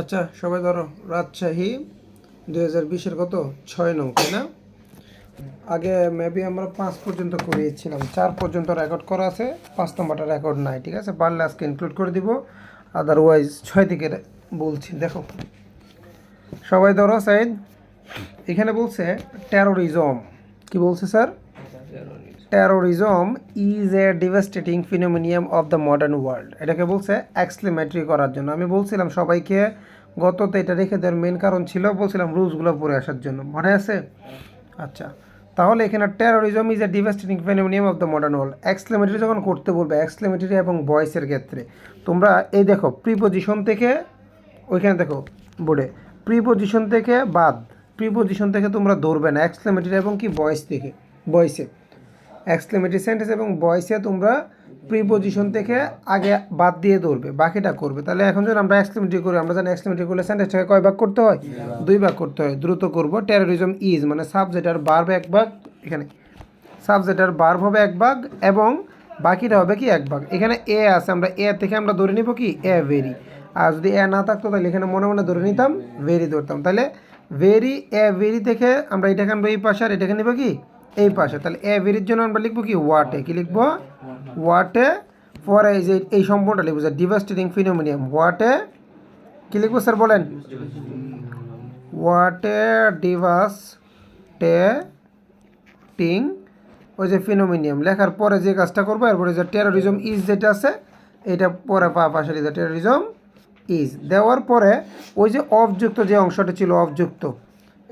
আচ্ছা সবাই ধরো রাজশাহী 2020-এর কত 6 নং তাই না? আগে মেবি আমরা 5 পর্যন্ত করিয়েছিলাম, 4 পর্যন্ত রেকর্ড করা আছে, 5 নম্বরটা রেকর্ড নাই। ঠিক আছে, পারলে আজকে ইনক্লুড করে দিব, আদারওয়াইজ 6 থেকে বলছি। দেখো সবাই ধরো সাইদ, এখানে বলছে টেরোরিজম। কি বলছে sir? Terrorism is a devastating phenomenon of the modern world. এটাকে বলছে এক্সক্লেমেটরি করার জন্য। আমি বলছিলাম সবাইকে গততে এটা রেখে দেওয়ার মেন কারণ ছিল, বলছিলাম রুলসগুলো পড়ে আসার জন্য, মনে আছে? আচ্ছা, তাহলে এখানে terrorism is a devastating phenomenon of the modern world. Exclamatory যখন করতে বলবে, এক্সক্লেমেটরি এবং ভয়েসের ক্ষেত্রে তোমরা এই দেখো প্রিপোজিশন থেকে, ওইখানে দেখো বোর্ডে প্রিপোজিশন থেকে বাদ, প্রিপোজিশন থেকে তোমরা ধরবে না, এক্সক্লেমেটরি এবং কি ভয়েস থেকে, ভয়েসে এক্সক্লেমেটরি সেন্টেন্স এবং ভয়েসে তোমরা প্রিপোজিশন থেকে আগে বাদ দিয়ে ধরবে, বাকিটা করবে। তাহলে এখন যখন আমরা এক্সক্লেমেটরি করি, আমরা জানি এক্সক্লেমেটরি করলে সেন্টেন্সটাকে কয় ভাগ করতে হয়? 2 ভাগ করতে হয়। দ্রুত করব। টেরোরিজম ইজ মানে সাবজেক্ট আর ভার্ব 1 ভাগ, এখানে সাবজেক্ট আর ভার্ব হবে 1 ভাগ এবং বাকিটা হবে কি 1 ভাগ। এখানে এ আছে, আমরা এ থেকে আমরা ধরে নিব কি এ ভেরি, আর যদি এ না থাকতো তাহলে এখানে মনে মনে ধরে নিতাম ভেরি ধরতাম। তাহলে ভেরি, এ ভেরি থেকে আমরা এটাকে আনবো এই পাশে আর এটাকে নিব কি এই পাশে। তাহলে এ ভেরির জন্য আমরা লিখবো কি ওয়াটে, কি লিখবো ওয়াটে। পরে এই যে এই সম্পূর্ণটা লিখবো যে ডিভাস্টেটিং ফিনোমিনিয়াম, ওয়াটে কি লিখবো স্যার বলেন? ওয়াটে ডিভাস্টেটিং, ওই যে ফিনোমিনিয়াম লেখার পরে যে কাজটা করবো, এরপরে যে টেরোরিজম ইজ যেটা আছে এটা পরে পাশে লিখে টেরোরিজম ইজ দেওয়ার পরে ওই যে অবযুক্ত যে অংশটা ছিল অবযুক্ত,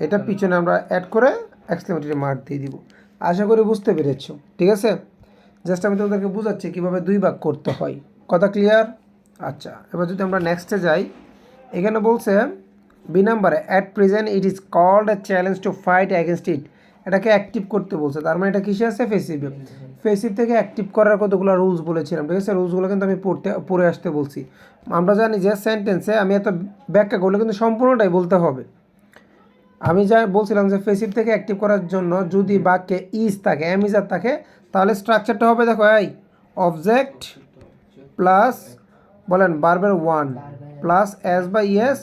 এটা পিছনে আমরা অ্যাড করে এক্সক্লেমেটরি মার্ক দিয়ে দিব। আশা করি বুঝতে পেরেছো, ঠিক আছে? জাস্ট আমি তোমাদেরকে বুঝাচ্ছি কীভাবে 2 ভাগ করতে হয়। কথা ক্লিয়ার? আচ্ছা, এবার যদি আমরা নেক্সটে যাই, এখানে বলছে বি নাম্বারে at present it is called a challenge to fight against it. এটাকে অ্যাক্টিভ করতে বলছে, তার মানে এটা কিসে আছে? ফেসিভে। ফেসিভ থেকে অ্যাক্টিভ করার কতগুলো রুলস বলেছিলাম, ঠিক আছে? রুলসগুলো কিন্তু আমি পড়ে আসতে বলছি। আমরা জানি যে সেন্টেন্সে আমি এত ব্যাখ্যা করলে কিন্তু সম্পূর্ণটাই বলতে হবে। আমি যা বলছিলাম যে ফেসিভ থেকে অ্যাক্টিভ করার জন্য যদি বাক্যে ইজ থাকে, এমিজার থাকে, তাহলে স্ট্রাকচারটা হবে দেখো এই অবজেক্ট প্লাস বলেন ভার্বের ওয়ান প্লাস এস বা ইএস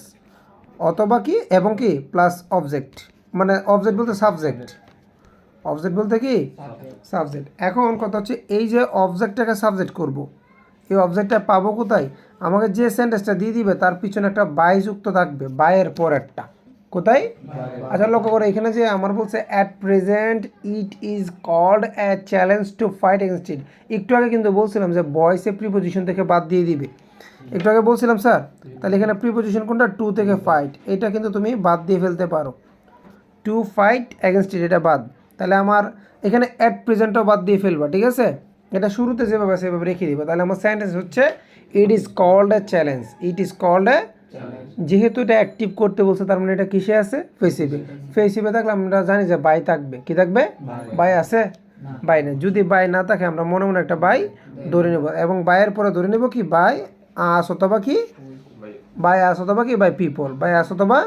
অথবা কি এবং কি প্লাস অবজেক্ট, মানে অবজেক্ট বলতে সাবজেক্ট, অবজেক্ট বলতে কি সাবজেক্ট। এখন কথা হচ্ছে এই যে অবজেক্টটাকে সাবজেক্ট করব, এই অবজেক্টটা পাবো কোথায়? আমাকে যে সেন্টেন্সটা দিয়ে দিবে তার পিছনে একটা বাই যুক্ত থাকবে, বাইয়ের পর একটা, কোথায়? আচ্ছা লক্ষ্য করো, এখানে যে আমার বলছে at present it is called a challenge to fight against it. একটু আগে কিন্তু বলছিলাম যে বয়েসে প্রিপোজিশন থেকে বাদ দিয়ে দিবে, একটু আগে বলছিলাম স্যার। তাহলে এখানে প্রিপোজিশন কোনটা? টু থেকে ফাইট, এটা কিন্তু তুমি বাদ দিয়ে ফেলতে পারো। টু ফাইট এগেনস্ট ইট এটা বাদ। তাহলে আমার এখানে অ্যাট প্রেজেন্টও বাদ দিয়ে ফেলবা, ঠিক আছে? এটা শুরুতে যেভাবে সেভাবে রেখে দিবা। তাহলে আমার সেন্টেন্স হচ্ছে it is called a challenge, it is called a, যেহেতু এটা অ্যাক্টিভ করতে বলছে তার মানে এটা কিসে আছে? ফেসিভে। ফেসিভে থাকলে আমরা জানি যে বাই থাকবে, কি থাকবে? বাই আছে? বাই নেই। যদি বাই না থাকে আমরা মনে মনে একটা বাই ধরে নেব এবং বাইয়ের পরে ধরে নেব কি বাই আস অথবা কি বাই আস অথবা কি বাই পিপল, বাই আস অথবা।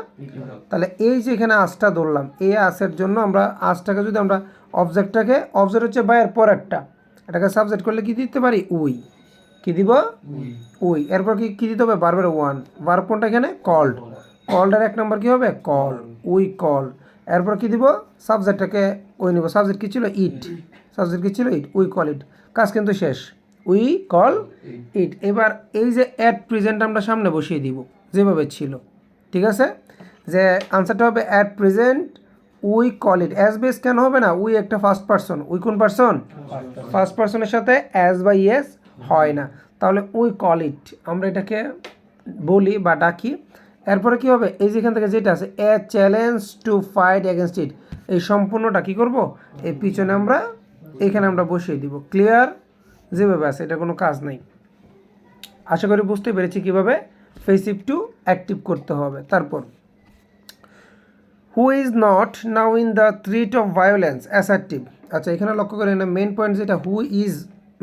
তাহলে এই যে এখানে আসটা ধরলাম, এই আসের জন্য আমরা আসটাকে যদি আমরা অবজেক্টটাকে, অবজেক্ট হচ্ছে বাইয়ের পরেরটা, এটাকে সাবজেক্ট করলে কি দিতে পারি? উই। কি দিব? উই। এরপর কি দিতে হবে? ভার্বের ওয়ান। ভার্ব কোনটা এখানে? কল্ড। কল্ডের 1 নম্বর কি হবে? Call, we call. এরপর কি দিব? সাবজেক্টটাকে ওই নিব। সাবজেক্ট কি ছিল? ইট। সাবজেক্ট কি ছিল? ইট। We call it. কাজ কিন্তু শেষ। We call it. এবার এই যে অ্যাট প্রেজেন্ট আমরা সামনে বসিয়ে দিব যেভাবে ছিল, ঠিক আছে? যে আনসারটা হবে at present we call it. As base কেন হবে না? উই একটা ফার্স্ট পারসন। উই কোন পারসন? ফার্স্ট পারসনের সাথে অ্যাজ বা ইয়েস হয় না, তাহলে উই কল ইট আমরা এটাকে বলি বা ডাকি। এরপরে কি হবে? এই যেখান থেকে যেটা আছে এ চ্যালেঞ্জ টু ফাইট এগেনস্ট ইট, এই সম্পূর্ণটা কি করব? এই পিছনে আমরা এখানে আমরা বসিয়ে দিব। ক্লিয়ার? যেভাবে আছে এটা কোনো কাজ নাই। আশা করি বুঝতে পেরেছি কীভাবে ফেসিভ টু অ্যাক্টিভ করতে হবে। তারপর who is not now in the threat of violence assertive. আচ্ছা এখানে লক্ষ্য করেন মেন পয়েন্ট যেটা হু ইজ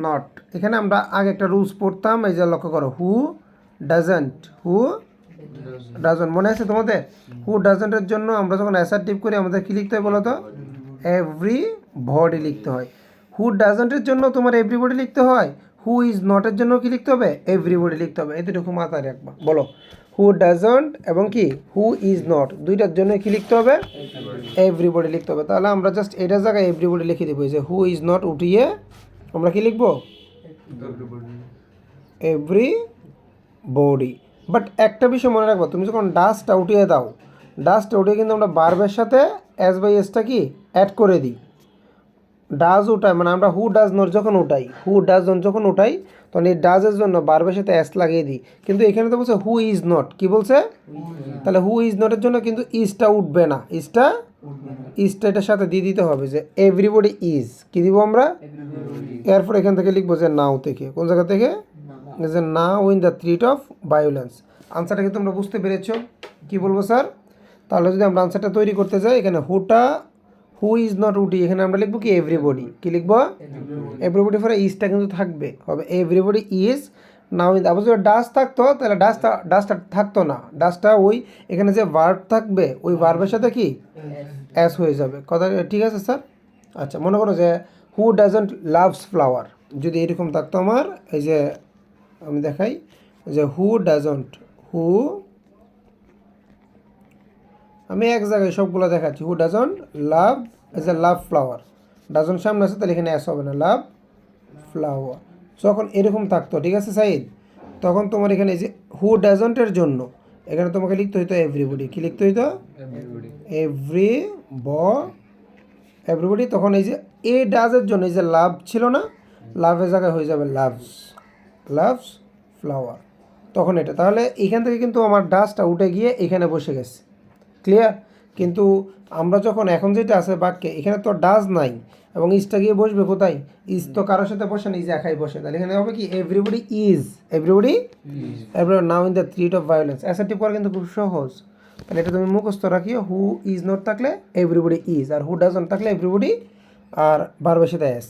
নট, এখানে আমরা আগে একটা রুলস পড়তাম, এই যে লক্ষ্য করো হু ডাজেন্ট, হু ডাজেন্ট মনে আছে তোমাদের? হু ডাজেন্টের জন্য আমরা যখন অ্যাসার্টিভ করি আমাদের কী লিখতে হয় বলো তো? এভরি বডি লিখতে হয়। হু ডাজেন্টের জন্য তোমার এভরিবডি লিখতে হয়, হু ইজ নটের জন্য কি লিখতে হবে? এভরিবডি লিখতে হবে। এতটুকু মাথায় রাখবা। বলো হু ডাজন্ট এবং কি হু ইজ নট দুইটার জন্য কি লিখতে হবে? এভরিবডি লিখতে হবে। তাহলে আমরা জাস্ট এটার জায়গায় এভরিবডি লিখে দেবো যে হু ইজ নট উঠিয়ে আমরা কি লিখবো? এভরিবডি। বাট একটা বিষয় মনে রাখবো, তুমি যখন ডাস্টটা উঠিয়ে দাও, ডাস্টটা উঠিয়ে কিন্তু আমরা বারবের সাথে এস বাই এসটা কি অ্যাড করে দিই। ডাজ উঠাই মানে আমরা হু ডাজ নট যখন উঠাই, হু ডাজ নট যখন উঠাই তখন এই ডাজের জন্য বারবের সাথে এস লাগিয়ে দিই। কিন্তু এখানে তো বলছে হু ইজ নট, কি বলছে? তাহলে হু ইজ নটের জন্য কিন্তু ইজটা উঠবে না, ইজটা এটার সাথে দিয়ে দিতে হবে যে এভরিবডি ইজ। কি দিব আমরা? এরপর এখান থেকে লিখবো যে নাও থেকে, কোন জায়গা থেকে? যে now in the threat of violence. আনসারটা কি তোমরা বুঝতে পেরেছো? কি বলবো স্যার? তাহলে যদি আমরা আনসারটা তৈরি করতে যাই, এখানে হু ইজ নট উঠি, এখানে আমরা লিখবো কি এভরিবডি। কি লিখবো? এভরিবডি পরে ইজটা কিন্তু থাকবে, হবে এভরিবডি ইজ নাও ইন। আবার যদি ডাস থাকতো তাহলে ডাসটা থাকতো না, ডাসটা ওই এখানে যে ভার্ব থাকবে ওই ভার্বের সাথে কি অ্যাস হয়ে যাবে। কথা ঠিক আছে স্যার? আচ্ছা, মনে করো যে হু ডাজন্ট লাভস ফ্লাওয়ার, যদি এরকম থাকতো আমার, এই যে আমি দেখাই যে হু ডাজন্ট, আমি এক জায়গায় সবগুলো দেখাচ্ছি। Who doesn't love as a love flower, doesn't সামনে আছে তাহলে এখানে অ্যাস হবে না, লাভ ফ্লাওয়ার। যখন এরকম থাকতো, ঠিক আছে সাইদ, তখন তোমার এখানে যে হু ডাজন্টের জন্য এখানে তোমাকে লিখতে হইতো এভরিবডি। কি লিখতে হইতো? এভরিবডি। তখন এই যে এ ডাজের জন্য এই যে লাভ ছিল না, লাভের জায়গায় হয়ে যাবে লাভস ফ্লাওয়ার। তখন এটা, তাহলে এখান থেকে কিন্তু আমার ডাসটা উঠে গিয়ে এখানে বসে গেছে। ক্লিয়ার? কিন্তু আমরা যখন এখন যেটা আছে বাক্যে, এখানে তো ডাজ নাই এবং ইজটা গিয়ে বসবে কোথায়? ইজ তো কারোর সাথে বসে না, ইজ একাই বসে। তাহলে এখানে হবে কি everybody is, everybody now in the threat of violence. Assertive করা কিন্তু খুব সহজ। তাহলে এটা তুমি মুখস্থ রাখিও, হু ইজ নট থাকলে এভরিবডি ইজ, আর হু ডাজন্ট থাকলে এভরিবডি আর ভার্বের সাথে S.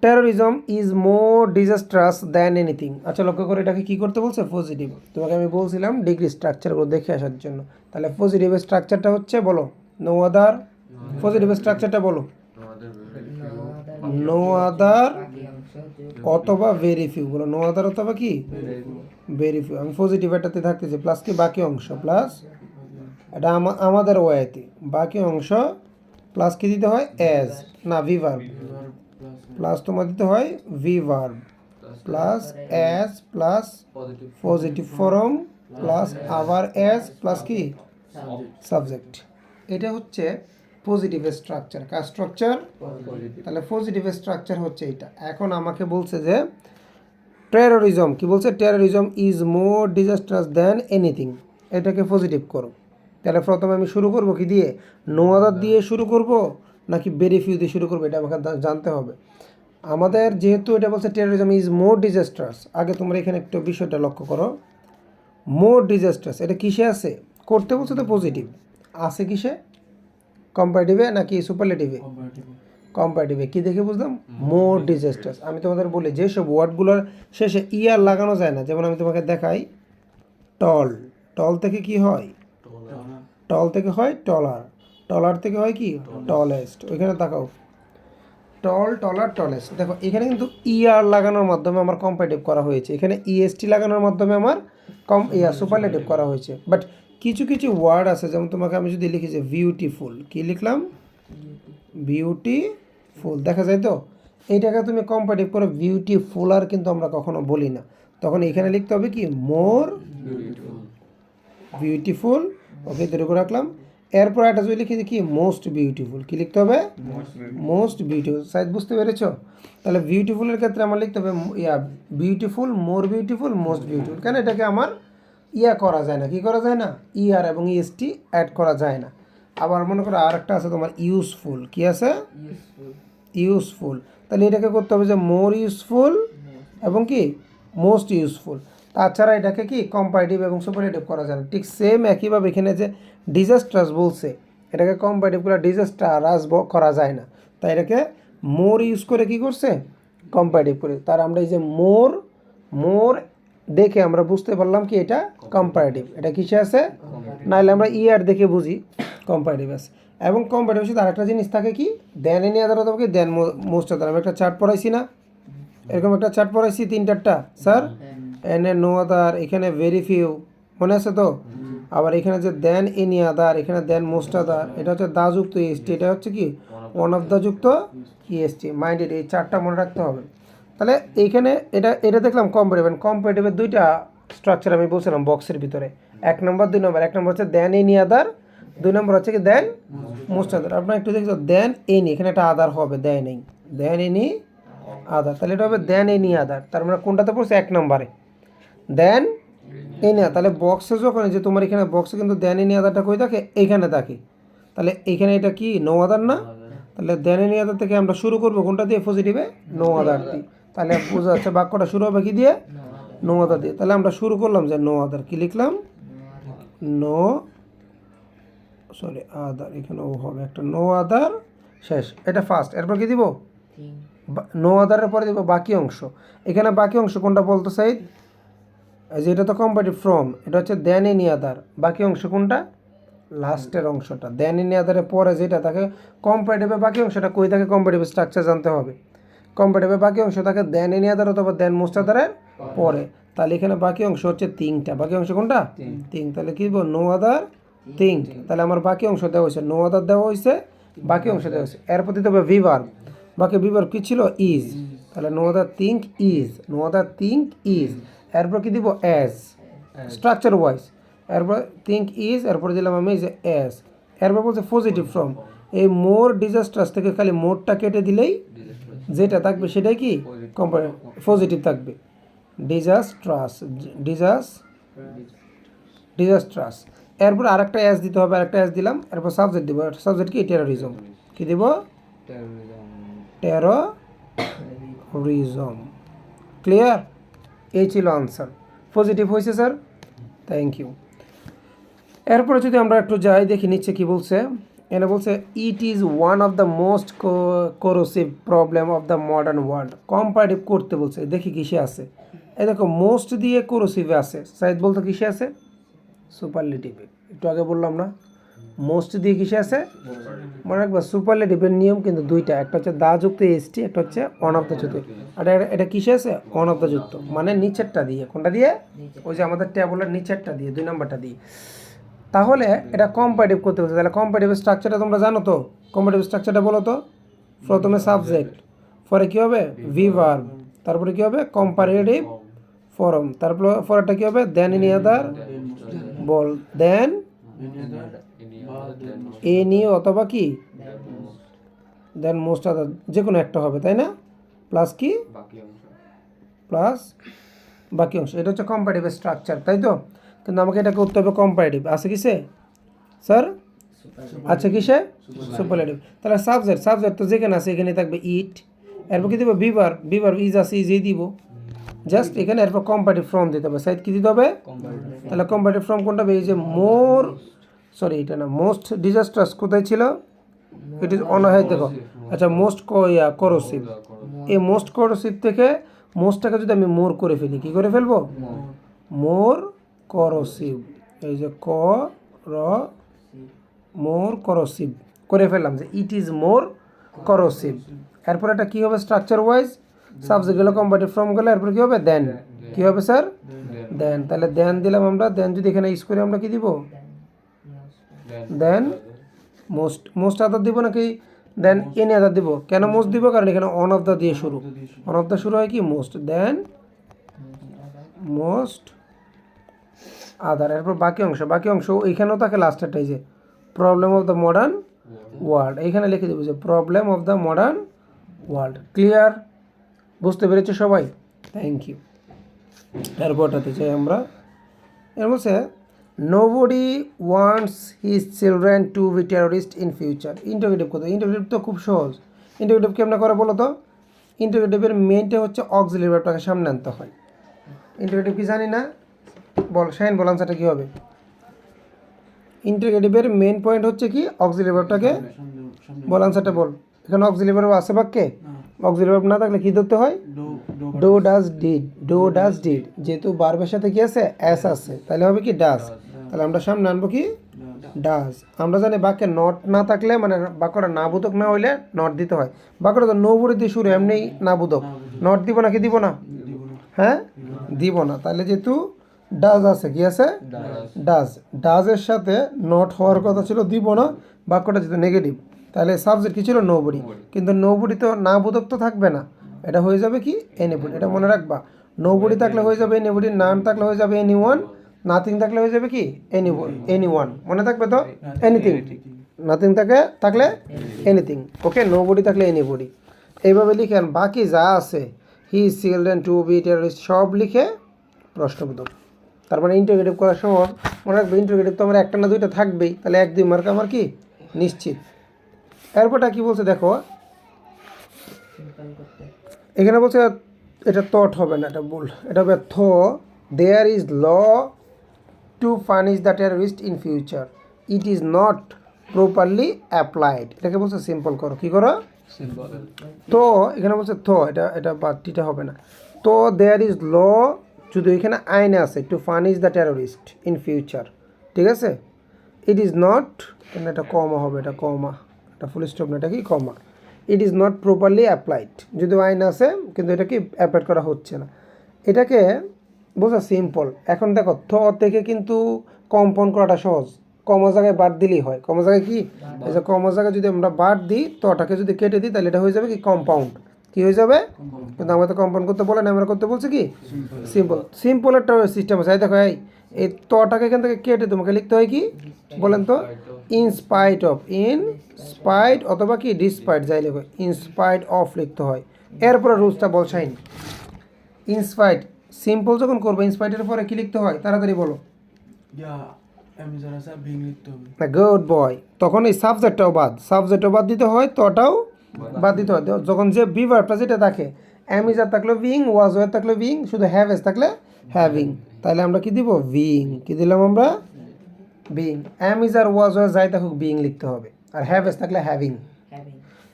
Terrorism is more disastrous than anything. আচ্ছা, লক্ষ্য করে এটাকে কী করতে বলছে? পজিটিভ। তোমাকে আমি বলছিলাম ডিগ্রি স্ট্রাকচারগুলো দেখে আসার জন্য। তাহলে পজিটিভের স্ট্রাকচারটা হচ্ছে, বলো নো আদার। পজিটিভের স্ট্রাকচারটা বলো, নো আদার অথবা ভেরি ফিউ। বলো নো আদার অথবা কি ভেরি ফিউ। আমি পজিটিভ এটাতে থাকতেছি প্লাস কি বাকি অংশ, প্লাস এটা আমাদের ওয়াইতে বাকি অংশ প্লাস কি দিতে হয়? এজ না ভি ভার্ব, প্লাস তোমার দিতে হয় V verb plus S plus positive form plus আবার এস প্লাস কি সাবজেক্ট। এটা হচ্ছে পজিটিভের স্ট্রাকচার। কার স্ট্রাকচার? তাহলে পজিটিভের স্ট্রাকচার হচ্ছে এটা। এখন আমাকে বলছে যে টেরোরিজম, কি বলছে? Terrorism is more disastrous than anything. এটাকে পজিটিভ করো। তাহলে প্রথমে আমি শুরু করব কি দিয়ে? নো আদার দিয়ে শুরু করব নাকি ভেরি ফিউ দিয়ে শুরু করবো, এটা আমাকে জানতে হবে। আমাদের যেহেতু এটা বলছে টেরোরিজম ইজ মোর ডিজাস্ট্রাস, আগে তোমরা এখানে একটু বিষয়টা লক্ষ্য করো। মোর ডিজাস্ট্রাস এটা কিসে আছে? করতে বলছে তো পজিটিভ, আছে কিসে? কম্পারেটিভে নাকি সুপারলেটিভে? কম্পারেটিভে। কি দেখে বুঝলাম? মোর ডিজাস্ট্রাস। আমি তোমাদের বলি যেসব ওয়ার্ডগুলোর শেষে ইয়ার লাগানো যায় না, যেমন আমি তোমাকে দেখাই টল, টল থেকে কি হয়? টল থেকে হয় টলার, টলার থেকে হয় কি টলেস্ট। ওইখানে তাকাও, টল, টলার, টলেস্ট। দেখো এখানে কিন্তু ইয়ার লাগানোর মাধ্যমে আমার কম্পারেটিভ করা হয়েছে, এখানে ইএসটি লাগানোর মাধ্যমে আমার সুপারলেটিভ করা হয়েছে। বাট কিছু কিছু ওয়ার্ড আছে, যেমন তোমাকে আমি যদি লিখি যে বিউটিফুল, কি লিখলাম? বিউটিফুল। দেখা যায় তো এইটাকে তুমি কম্পারেটিভ করে বিউটিফুল আর কিন্তু আমরা কখনো বলি না, তখন এখানে লিখতে হবে কি মোর বিউটিফুল। ওকে, এটুকু রাখলাম। এরপর একটা যদি লিখি কি মোস্ট বিউটিফুল, কি লিখতে হবে? Most beautiful. সাইজ বুঝতে পেরেছো? তাহলে বিউটিফুলের ক্ষেত্রে আমার লিখতে হবে beautiful, more beautiful, most beautiful. কেন? এটাকে আমার করা যায় না, কি করা যায় না? ইয়ার এবং ইএসটি অ্যাড করা যায় না। আবার মনে করো আর একটা আছে তোমার ইউজফুল, কি আছে? ইউজফুল। তাহলে এটাকে করতে হবে যে মোর ইউজফুল এবং কি মোস্ট ইউজফুল। তাছাড়া এটাকে কি কম্পারেটিভ এবং সুপারলেটিভ করা যায় না। ঠিক সেম একইভাবে এখানে যে ডিজাস্ট্রাস বলছে, এটাকে কম্পারেটিভ করে ডিজাস্ট্রাস করা যায় না, তাই এটাকে মোর ইউজ করে কি করছে? কম্পারেটিভ করে। তার আমরা এই যে মোর দেখে আমরা বুঝতে পারলাম কি এটা কম্পারেটিভ। এটা কিসে আছে? নাহলে আমরা ইয়ার দেখে বুঝি কম্পারেটিভ আছে। এবং কম্পারেটিভ সাথে আরেকটা জিনিস থাকে কি? দেন এনি আদার অথবা কি দেন মোস্ট আদার। আমি একটা চার্ট পড়াইছি না, এরকম একটা চার্ট পড়াইছি 3-4টা স্যার, এনে নো আদার, এখানে ভেরি ফিউ, মনে আছে তো? আবার এখানে যে দেন এনি আদার, এখানে দেন মোস্ট আদার, এটা হচ্ছে দা যুক্ত ইএসটি, এটা হচ্ছে কি ওয়ান অফ দা যুক্ত ইএসটি। মাইন্ডেড, এই চারটা মনে রাখতে হবে। তাহলে এইখানে এটা এটা দেখলাম কম্পারেটিভ। কম্পারেটিভের দুইটা স্ট্রাকচার আমি বলছিলাম বক্সের ভিতরে, 1 নম্বর 2 নম্বর। 1 নম্বর হচ্ছে দেন এনি আদার, 2 নম্বর হচ্ছে কি দেন মোস্ট আদার। আপনার একটু দেখছো দেন এনি, এখানে একটা আদার হবে, দেন নেই, দেন এনি আদার, তাহলে এটা হবে দেন এনি আদার। তার মানে কোনটাতে পড়ছে 1 নম্বরে দেন এনি আদার। তাহলে বক্সে যখন যে তোমার এখানে বক্সে কিন্তু দেন এনি আদারটা কই থাকে, এইখানে থাকে। তাহলে এইখানে এটা কি নো আদার না? তাহলে দেন এনি আদার থেকে আমরা শুরু করবো কোনটা দিয়ে? পজিটিভে নো আদার দিয়ে। তাহলে বোঝা যাচ্ছে বাক্যটা শুরু হবে কি দিয়ে? নো আদার দিয়ে। তাহলে আমরা শুরু করলাম যে নো আদার, কি লিখলাম? নো সরি আদার, এখানে ও হবে একটা, নো আদার শেষ, এটা ফার্স্ট। এরপর কি দিব? নো আদারের পরে দিব বাকি অংশ। এখানে বাকি অংশ কোনটা বলতো সাইদ? যে এটা তো কম্পারেটিভ ফ্রম, এটা হচ্ছে দেন এনি আদার। বাকি অংশ কোনটা? লাস্টের অংশটা। দেন এনি আদারের পরে যেটা থাকে কম্পারেটিভে বাকি অংশটা কই থাকে? কম্পারেটিভ স্ট্রাকচার জানতে হবে। কম্পারেটিভে বাকি অংশ থাকে দেন এনি আদার অথবা দেন মোস্ট আদারের পরে। তাহলে এখানে বাকি অংশ হচ্ছে তিনটা। বাকি অংশ কোনটা? তিন। তাহলে কি বলবো? No other thing. তাহলে আমার বাকি অংশ দেওয়া হয়েছে, নো আদার দেওয়া হয়েছে, বাকি অংশ দেওয়া হয়েছে। এরপর দিতে হবে ভিভার। বাকি ভিভার কি ছিল? ইজ। তাহলে no other thing is, no other thing is. এরপর কি দিব? As, structure wise. এরপর থিঙ্ক ইজ, এরপর দিলাম আমি যে অ্যাজ। এরপর বলছে পজিটিভ ফর্ম। এই মোর ডিজাস্ট্রাস থেকে খালি মোরটা কেটে দিলেই যেটা থাকবে সেটাই কি পজিটিভ থাকবে। Disastrous, disastrous. এরপর আরেকটা অ্যাজ দিতে হবে, আরেকটা অ্যাজ দিলাম। এরপর সাবজেক্ট দিব। সাবজেক্ট কি? টেরোরিজম। কি দিব? টেরোরিজম। ক্লিয়ার? এই ছিল আনসার। পজিটিভ হয়েছে স্যার, থ্যাংক ইউ। এরপরে যদি আমরা একটু যাই দেখি নিচে কি বলছে। এখানে বলছে it is one of the most corrosive problem of the modern world. Comparative করতে বলছে, দেখি কিসে আছে। এই দেখো মোস্ট দিয়ে কোরোসিভে আছে, সাইদ বলতো কিসে আছে? সুপারলেটিভে। একটু আগে বললাম না মোস্ট দিয়ে কিসে আছে? মনে রাখবা সুপারলেটিভের নিয়ম কিন্তু দুইটা, একটা হচ্ছে দা যুক্ত এসটি, একটা হচ্ছে অন অফ দ্য যুক্ত। আর এটা কিসে আছে? অন অফ দ্য যুক্ত, মানে নিচেরটা দিয়ে। কোনটা দিয়ে? ওই যে আমাদের টেবলের নিচেরটা দিয়ে, 2 নম্বরটা দিয়ে। তাহলে এটা কম্পারেটিভ করতে বলছে। তাহলে কম্পারেটিভ স্ট্রাকচারটা তোমরা জানো তো? কম্পারেটিভ স্ট্রাকচারটা বলো তো। প্রথমে সাবজেক্ট, পরে কী হবে? ভিভার্ব, তারপরে কী হবে? কম্পারেটিভ ফর্ম, তারপরে পরেরটা কী হবে? দেন এনি আদার বল, দেন এনি অথবা কি দেন মোস্ট আদার, যে কোনো একটা হবে, তাই না? প্লাস কি? প্লাস বাকি অংশ। এটা হচ্ছে কম্পারেটিভ স্ট্রাকচার, তাই তো? কিন্তু আমাকে এটা করতে হবে কম্পারেটিভ। আছে কিসে স্যার? আচ্ছা কিসে? সুপারলেটিভ। তাহলে সাবজেক্ট তো যেখানে আছে এখানে থাকবে ইট। এরপর কি দিব? ভিভার ইজ আছে, ইজেই দিব জাস্ট এখানে। এরপর কম্পারেটিভ ফর্ম দিতে হবে। সাইড কি দিতে হবে? তাহলে কম্পারেটিভ ফর্ম কোনটা? এই যে মোর, সরি এটা না, মোস্ট ডিজাস্ট্রাস কোথায় ছিল? ইট ইজ অনহাই, দেখো। আচ্ছা মোস্ট করোসিভ। এই মোস্ট করোসিভ থেকে মোস্টটাকে যদি আমি মোর করে ফেলি, কি করে ফেলবো? মোর করোসিভ। এই যে মোর করোসিভ করে ফেললাম, যে ইট ইজ মোর করোসিভ। এরপর এটা কী হবে? স্ট্রাকচার ওয়াইজ সাবজেক্ট গেলো, কম্পারেটিভ ফর্ম গেলো, এরপর কী হবে? দেন। কী হবে স্যার? দেন। তাহলে দেন দিলাম আমরা। দেন যদি এখানে ইউজ করি আমরা কি দিব? দেন মোস্ট আদার দিব নাকি দেন এনি আদার দিব? কেন মোস্ট দিব? কারণ এখানে অন অফ দ্য দিয়ে শুরু। অন অফ দ্য শুরু হয় কি? মোস্ট। দেন মোস্ট আদার। এরপর বাকি অংশ এইখানেও থাকে লাস্টেরটাই, যে problem of the modern world. এইখানে লিখে দেবো যে problem of the modern world. Clear? বুঝতে পেরেছো সবাই? Thank you. এরপরটাতে চাই আমরা। এর মধ্যে nobody wants his children to be terrorist in future. Interrogative কথা। ইন্টারোগেটিভ তো খুব সহজ। ইন্টারোগেটিভ কেমন করে বলো তো? ইন্টারোগেটিভের মেইনটা হচ্ছে অক্সিলারি ভার্বটাকে সামনে আনতে হয়। ইন্টারোগেটিভ কি জানি না? বল শাইন, বল আনসারটা কী হবে? ইন্টারোগেটিভের মেইন পয়েন্ট হচ্ছে কি? অক্সিলারি ভার্বটাকে, বল আনসারটা বল। এখানে অক্সিলারি ভার্ব আছে বাক্যে? অক্সিলারি ভার্ব না থাকলে কি ধরতে হয়? Do does did. Do does did, যেহেতু ভার্বের সাথে কি আছে? এস আছে, তাহলে হবে কি? ডাজ। তাহলে আমরা সামনে আনবো কি? ডাজ। আমরা জানি বাক্যে নট না থাকলে মানে বাক্যটা না বোধক না হইলে নট দিতে হয়। বাক্যটা তো নবুরি দিয়ে শুরু, এমনি না বোধক, নট দিব না কি দিব না? হ্যাঁ, দিব না। তাহলে যেহেতু ডাজ আছে, কি আছে? ডাজ। ডাজের সাথে নট হওয়ার কথা ছিল, দিব না, বাক্যটা যেহেতু নেগেটিভ, তাহলে সাবজেক্ট কি ছিল? নোবডি। কিন্তু নোবডি তো না বোধক তো থাকবে না, এটা হয়ে যাবে কি? এনিবডি। এটা মনে রাখবা, নোবডি থাকলে হয়ে যাবে এনিবডি, নান থাকলে হয়ে যাবে এনিওয়ান, নাথিং থাকলে হয়ে যাবে কি? এনিওয়ান। মনে থাকবে তো? এনিথিং। নাথিং থাকলে এনিথিং। ওকে, নোবডি থাকলে এনিবডি। এইভাবে লিখেন। বাকি যা আছে হি চিলড্রেন টু বি টেররিস্ট সব লিখে প্রশ্নবোধক। তার মানে ইন্টারোগেটিভ করার সময় মনে রাখবে, ইন্টারোগেটিভ তো আমার একটা না দুইটা থাকবেই, তাহলে 1-2 মার্ক আমার কি নিশ্চিত। এরপরটা কি বলছে দেখো, এখানে বলছে এটা থট হবে না, এটা ভুল, এটা হবে there is law to punish the terrorist in future, it is not properly applied. এটাকে বলছে সিম্পল করো, কি করো? তো এখানে বলছে এটা বাটিটা হবে না। তো দেয়ার ইজ ল, যদি এখানে আইনে আছে two punish the terrorist in future, ঠিক আছে? ইট ইজ নট, এটা কমা হবে, এটা কমা, এটা ফুল স্টপ না, এটা কি comma. It is not properly applied, যদিও আইন আছে কিন্তু এটা কি অ্যাপ্লাইড করা হচ্ছে না। এটাকে বোঝা সিম্পল। এখন দেখো থেকে কিন্তু কম্পাউন্ড করাটা সহজ, কমা জায়গায় বাদ দিলেই হয়। কমা জায়গায় কি, এই যে কমা জায়গায় যদি আমরা বাদ দিই, তটাকে যদি কেটে দিই, তাহলে এটা হয়ে যাবে কি? কম্পাউন্ড। কি হয়ে যাবে? কিন্তু আমরা তো কম্পাউন্ড করতে বলে না, আমরা করতে বলছি কি? সিম্পল একটা সিস্টেম আছে। দেখো এই তটাকে এখান থেকে কেটে তোমাকে লিখতে হয় কি বলেন তো? ইন স্পাইট অথবা কি ডিসপাইট, যাই লেখো ইন স্পাইট অফ লিখতে হয়। এরপরে রুলসটা বলছাইন। ইনস্পাইট সিম্পল যখন করবো, ইনস্পাইটের পরে কি লিখতে হয় তাড়াতাড়ি বলো? Good boy. তখন এই সাবজেক্টটাও বাদ দিতে হয়, তটাও বাদ দিতে হয়। যখন যে বিভার্বটা যেটা থাকে, অ্যামিজার থাকলে বিং, ওয়াজ ওয়ার থাকলে বিং, শুধু হ্যাভেজ থাকলে হ্যাভিং, তাহলে আমরা কি দিব? বিং। কি দিলাম আমরা? বিং। অ্যামিজার ওয়াজ ওয়ার যাই থাকুক বিং লিখতে হবে, আর হ্যাভেজ থাকলে হ্যাভিং।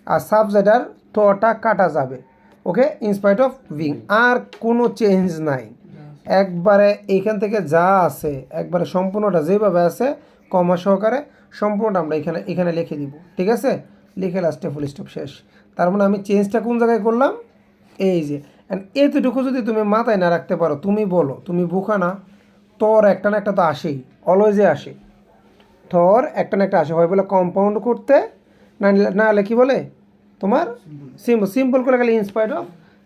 আর সাবজেক্টার তটা কাটা যাবে। ওকে, ইনস্পাইট অফ বিং, আর কোনো চেঞ্জ নাই। একবারে এইখান থেকে যা আছে একবারে সম্পূর্ণটা যেভাবে আছে কমা সহকারে সম্পূর্ণটা আমরা এখানে লিখে দিব, ঠিক আছে? লিখে লাস্টে ফুল স্টপ, শেষ। তার মানে আমি চেঞ্জটা কোন জায়গায় করলাম? এই যে। এতটুকু যদি তুমি মাথায় না রাখতে পারো, তুমি বলো তুমি বোকা না? তোর একটা না একটা তো আসেই, অলওয়েজে আসে। থর একটা না একটা আসে, হয় বলে কম্পাউন্ড করতে, না হলে কি বলে তোমার সিম্পল করে গেলে ইনস্পাইট অফ,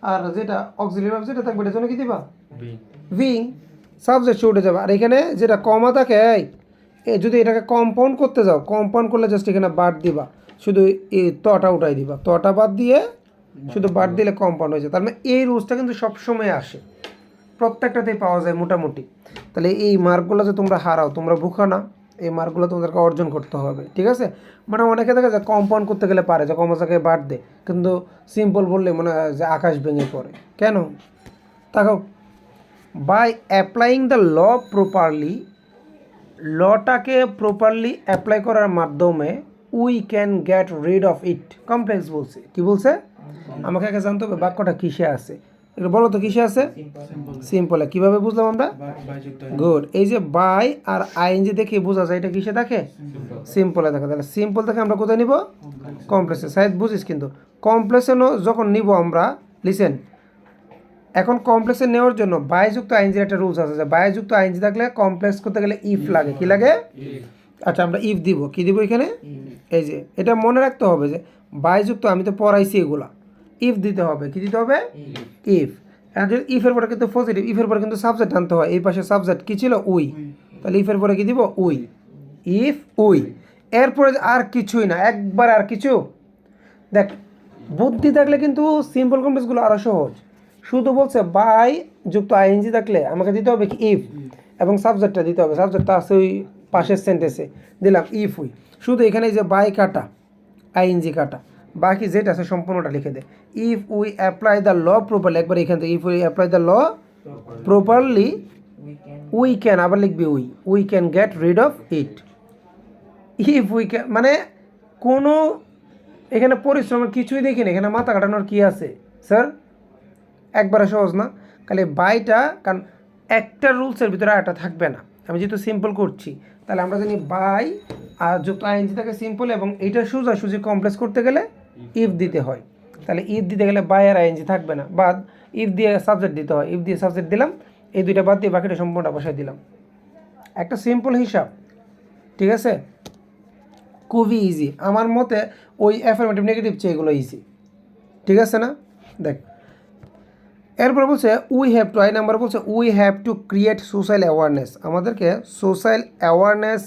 আর যেটা অক্সিলারি ভার্ব যেটা থাকবে এটার জন্য কি দিবা? বিং। সাবজেক্ট উঠে যাবে। আর এখানে যেটা কমা থাকে, যদি এটাকে কম্পাউন্ড করতে যাও, কম্পাউন্ড করলে জাস্ট এখানে বাদ দিবা, শুধু এই তটা উঠাই দিবা, তটা বাদ দিয়ে শুধু বাদ দিলে কম্পাউন্ড হয়ে যায়। তার মানে এই রুলসটা কিন্তু সবসময় আসে, প্রত্যেকটাতেই পাওয়া যায় মোটামুটি। তাহলে এই মার্কগুলো যে তোমরা হারাও, তোমরা বোকা না, এই মার্কগুলো তোমাদেরকে অর্জন করতে হবে, ঠিক আছে? মানে অনেকে দেখা যায় কম্পাউন্ড করতে গেলে পারে, যে কমা জায়গায় বাদ দে, কিন্তু সিম্পল বললে মনে হয় যে আকাশ ভেঙে পড়ে। কেন? তাকাও, by applying the law properly, লটাকে প্রপারলি অ্যাপ্লাই করার মাধ্যমে we can get rid of it. Complex বলছে, কি বলছে? আমাকে আগে জানতে হবে বাক্যটা কিসে আছে। এটা বলো তো কিসে আছে? সিম্পলে। কিভাবে বুঝলাম আমরা? গুড। এই যে বাই আর আইএনজি দেখে বোঝা যায় এটা কিসে থাকে? সিম্পলে থাকে। তাহলে সিম্পল থেকে আমরা কোথায় নিব? কমপ্লেক্সে। সাইড বুঝিস কিন্তু কমপ্লেক্সে যখন নিব আমরা, লিসেন, এখন কমপ্লেক্সে নেওয়ার জন্য বায়যুক্ত আইনজির একটা রুলস আছে, যে বায়যুক্ত আইনজি থাকলে কমপ্লেক্স করতে গেলে ইফ লাগে। কি লাগে? আচ্ছা, আমরা ইফ দিব। কি দিব এখানে? এই যে এটা মনে রাখতে হবে যে বায়যুক্ত, আমি তো পড়াইছি এগুলা, ইফ দিতে হবে। কি দিতে হবে? ইফ। ইফের পরে কিন্তু পজিটিভ, ইফের পরে কিন্তু সাবজেক্ট আনতে হয়। এই পাশে সাবজেক্ট কি ছিল? উই। তাহলে ইফের পরে কি দিব? উই। If we. এরপরে আর কিছুই না, একবার আর কিছু। দেখ, বুদ্ধি থাকলে কিন্তু সিম্পল কমপ্লেক্সগুলো আরও সহজ। শুধু বলছে বাই যুক্ত আইএনজি থাকলে আমাকে দিতে হবে কি? ইফ, এবং সাবজেক্টটা দিতে হবে। সাবজেক্টটা আছে ওই পাশের সেন্টেন্সে, দিলাম ইফ উই। শুধু এখানে যে বাই কাটা, আইএনজি কাটা, বাকি যেটা আছে সম্পূর্ণটা লিখে দে। If we apply the law properly, একবার এখান থেকে if we apply the law properly we can, আবার লিখবি we can get rid of it. If we can মানে কোনো এখানে পরিশ্রমের কিছুই দেখিনি, এখানে মাথা কাটানোর কি আছে স্যার? একবারে সহজ না? খালি বাইটা, কারণ একটা রুলসের ভিতরে একটা থাকবে না। আমি যেহেতু সিম্পল করছি, তাহলে আমরা জানি বাই আর যুক্ত আইএনজি থাকে সিম্পল, এবং এইটা সোজাসুজি কমপ্লেক্স করতে গেলে ইফ দিতে হয়। তাহলে ইফ দিতে গেলে বাই আর আইএনজি থাকবে না, বাদ ইফ দিয়ে সাবজেক্ট দিতে হয়, ইফ দিয়ে সাবজেক্ট দিলাম, এই দুইটা বাদ দিয়ে বাকিটা সম্পূর্ণটা বসাই দিলাম। একটা সিম্পল হিসাব, ঠিক আছে, খুবই ইজি আমার মতে। ওই অ্যাফার্মেটিভ নেগেটিভ চেয়ে এগুলো ইজি, ঠিক আছে না? দেখ এরপর বলছে we have to, I number বলছে we have to create social awareness, আমাদেরকে সোশ্যাল অ্যাওয়ারনেস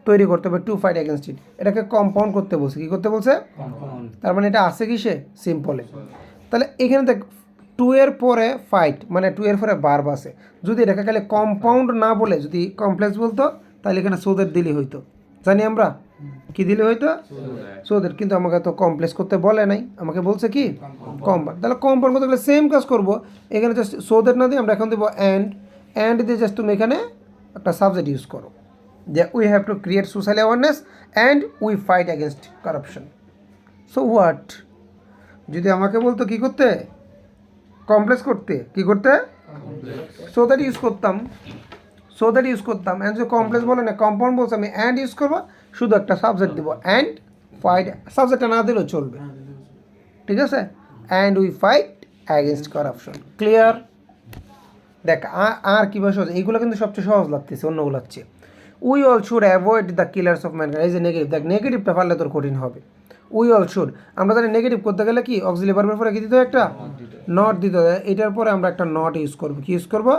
তৈরি করতে হবে টু ফাইট এগেনস্ট ইট। এটাকে কম্পাউন্ড করতে বলছে, কী করতে বলছে? তার মানে এটা আছে কিসে? সিম্পলে। তাহলে এখানে দেখ 2 এর পরে ফাইট মানে 2 এর পরে বার্ব আছে, যদি এটাকে খালি কম্পাউন্ড না বলে যদি কমপ্লেক্স বলতো তাহলে এখানে সোদের দিলি হইতো, জানি আমরা কি দিলে হইতো? সোদের। কিন্তু আমাকে তো কমপ্লেক্স করতে বলে নাই, আমাকে বলছে কি কম্পাউন্ড। তাহলে কম্পাউন্ড করতে গেলে সেম কাজ করবো, এখানে জাস্ট সোদের না দিয়ে আমরা এখন দেবো অ্যান্ড দিয়ে জাস্ট তুমি এখানে একটা সাবজেক্ট ইউজ করো যে we have to create social awareness and we fight against corruption. So what, যদি আমাকে বলতো কি করতে, কমপ্লেক্স করতে, কি করতে, সো দ্যাট ইউজ করতাম, সো দ্যাট ইউজ করতাম। অ্যান্ড যদি কমপ্লেক্স বলে না কম্পাউন্ড বলছে, আমি অ্যান্ড ইউজ করবো, শুধু একটা সাবজেক্ট দেবো অ্যান্ড ফাইট, সাবজেক্টটা না দিলেও চলবে, ঠিক আছে? And we fight against corruption. Clear? দেখ আর কী ভাবে সহজ, এইগুলো কিন্তু সবচেয়ে সহজ লাগতেছে অন্যগুলো হচ্ছে। We all should avoid the killers of mankind. এই যে নেগেটিভ, দেখ নেগেটিভটা পারলে তোর কঠিন হবে। উই অল শুড, আমরা জানি নেগেটিভ করতে গেলে কি অক্সিলারি ভার্বের পরে কি দিতে হয়? একটা নট দিতে হয়। এটার পরে আমরা একটা নট ইউজ করবো, কি ইউজ করবো?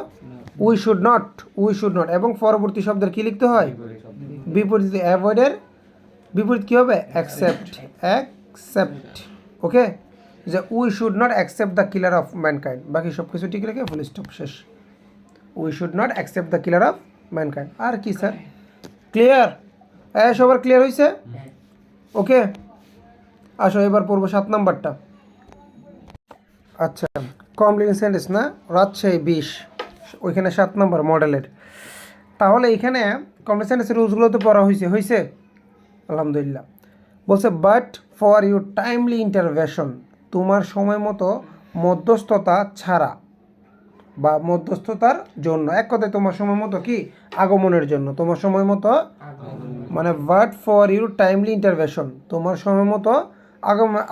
We should not, we should not. এবং পরবর্তী শব্দের কি লিখতে হয়? বিপরীত। অ্যাভয়েডের বিপরীত কী হবে? Accept, accept. ওকে, যে we should not accept the killer of mankind, বাকি সব কিছু ঠিক রেখে ফুল স্টপ, শেষ। We should not accept the killer of mankind. আর কি স্যার? ক্লিয়ার? সবার ক্লিয়ার হয়েছে? ওকে, আসো এবার পড়বো 7 নাম্বারটা। আচ্ছা, কমপ্লিট সেন্টেন্স না, রাজশাহী 20, ওইখানে 7 নাম্বার মডেলের। তাহলে এখানে কমপ্লিট সেন্টেন্সের রুলসগুলো তো পড়া হয়েছে আলহামদুলিল্লাহ। বলছে but for your timely intervention, তোমার সময় মতো মধ্যস্থতা ছাড়া বা মধ্যস্থতার জন্য, এক কথায় তোমার সময় মতো কি আগমনের জন্য, তোমার সময় মতো মানে but for your timely intervention, তোমার সময় মতো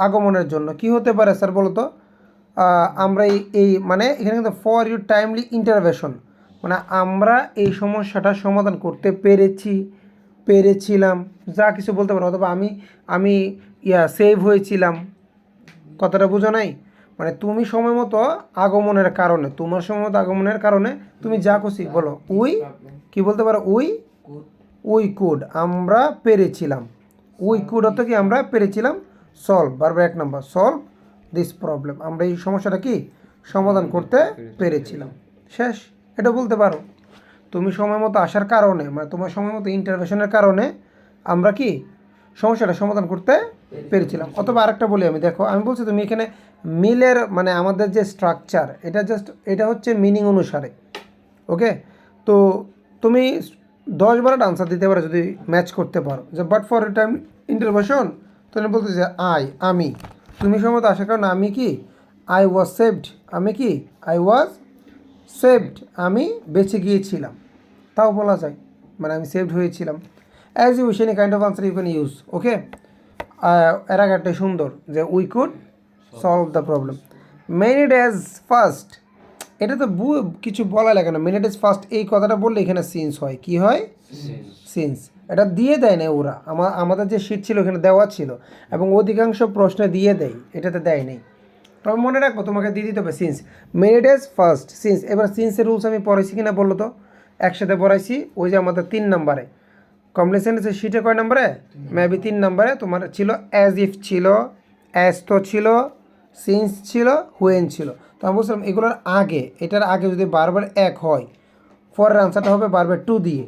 আগমনের জন্য কি হতে পারে স্যার বলো তো? আমরা এই মানে এখানে কিন্তু ফর ইউর টাইমলি ইন্টারভেনশন মানে আমরা এই সমস্যাটা সমাধান করতে পেরেছিলাম, যা কিছু বলতে পারো, অথবা আমি সেভ হয়েছিলাম। কথাটা বুঝো নাই? মানে তুমি সময় মতো আগমনের কারণে, তোমার সময় মতো আগমনের কারণে তুমি যা খুশি বলো, উই কি বলতে পারো? উই কুড, আমরা পেরেছিলাম। উই কুড অর্থ কি আমরা পেরেছিলাম সলভ, বারবার 1 নাম্বার, সলভ দিস প্রবলেম, আমরা এই সমস্যাটা কি সমাধান করতে পেরেছিলাম, শেষ। এটা বলতে পারো তুমি সময় মতো আসার কারণে, মানে তোমার সময় মতো ইন্টারভেনশনের কারণে আমরা কি সমস্যাটা সমাধান করতে পেরেছিলাম। অথবা আরেকটা বলি আমি, দেখো আমি বলছি তুমি এখানে মিলের মানে আমাদের যে স্ট্রাকচার, এটা হচ্ছে মিনিং অনুসারে। ওকে, তো তুমি 10-12টা আনসার দিতে পারো যদি ম্যাচ করতে পারো। যে but for a time intervention, তুমি বলতে যে আমি, তুমি সময় মতো আসার কারণে আমি কি আই ওয়াজ সেভড, আমি কি আই ওয়াজ সেভড, আমি বেঁচে গিয়েছিলাম, তাও বলা যায়, মানে আমি সেভড হয়েছিলাম। As you wish any kind of answer you can use. Okay, এর আগে একটা সুন্দর যে we could solve the problem. Many days first, এটা তো কিছু বলা লাগে না, মেনি ডেজ ফার্স্ট এই কথাটা বললে এখানে সিন্স হয়, কি হয়? সিন্স। এটা দিয়ে দেয় না ওরা, আমাদের যে শীট ছিল ওখানে দেওয়া ছিল, এবং অধিকাংশ প্রশ্নে দিয়ে দেয়, এটাতে দেয় নেই। তবে মনে রাখবো তোমাকে দিয়ে দিতে হবে since, many days first since. এবার সিন্সের রুলস আমি পড়াইছি কিনা বললো তো? একসাথে পড়াইছি, ওই যে আমাদের 3 নম্বরে কমপ্লিট সেন্টেন্সের শিটে কয় নম্বরে? মেবি 3 নম্বরে তোমার ছিল অ্যাজ ইফ ছিল, অ্যাজ তো ছিল, সিন্স ছিল, হুয়েন ছিল। তো আমি বলছিলাম এগুলোর আগে, এটার আগে যদি বারবার 1 হয়, পরের আনসারটা হবে বারবার 2 দিয়ে,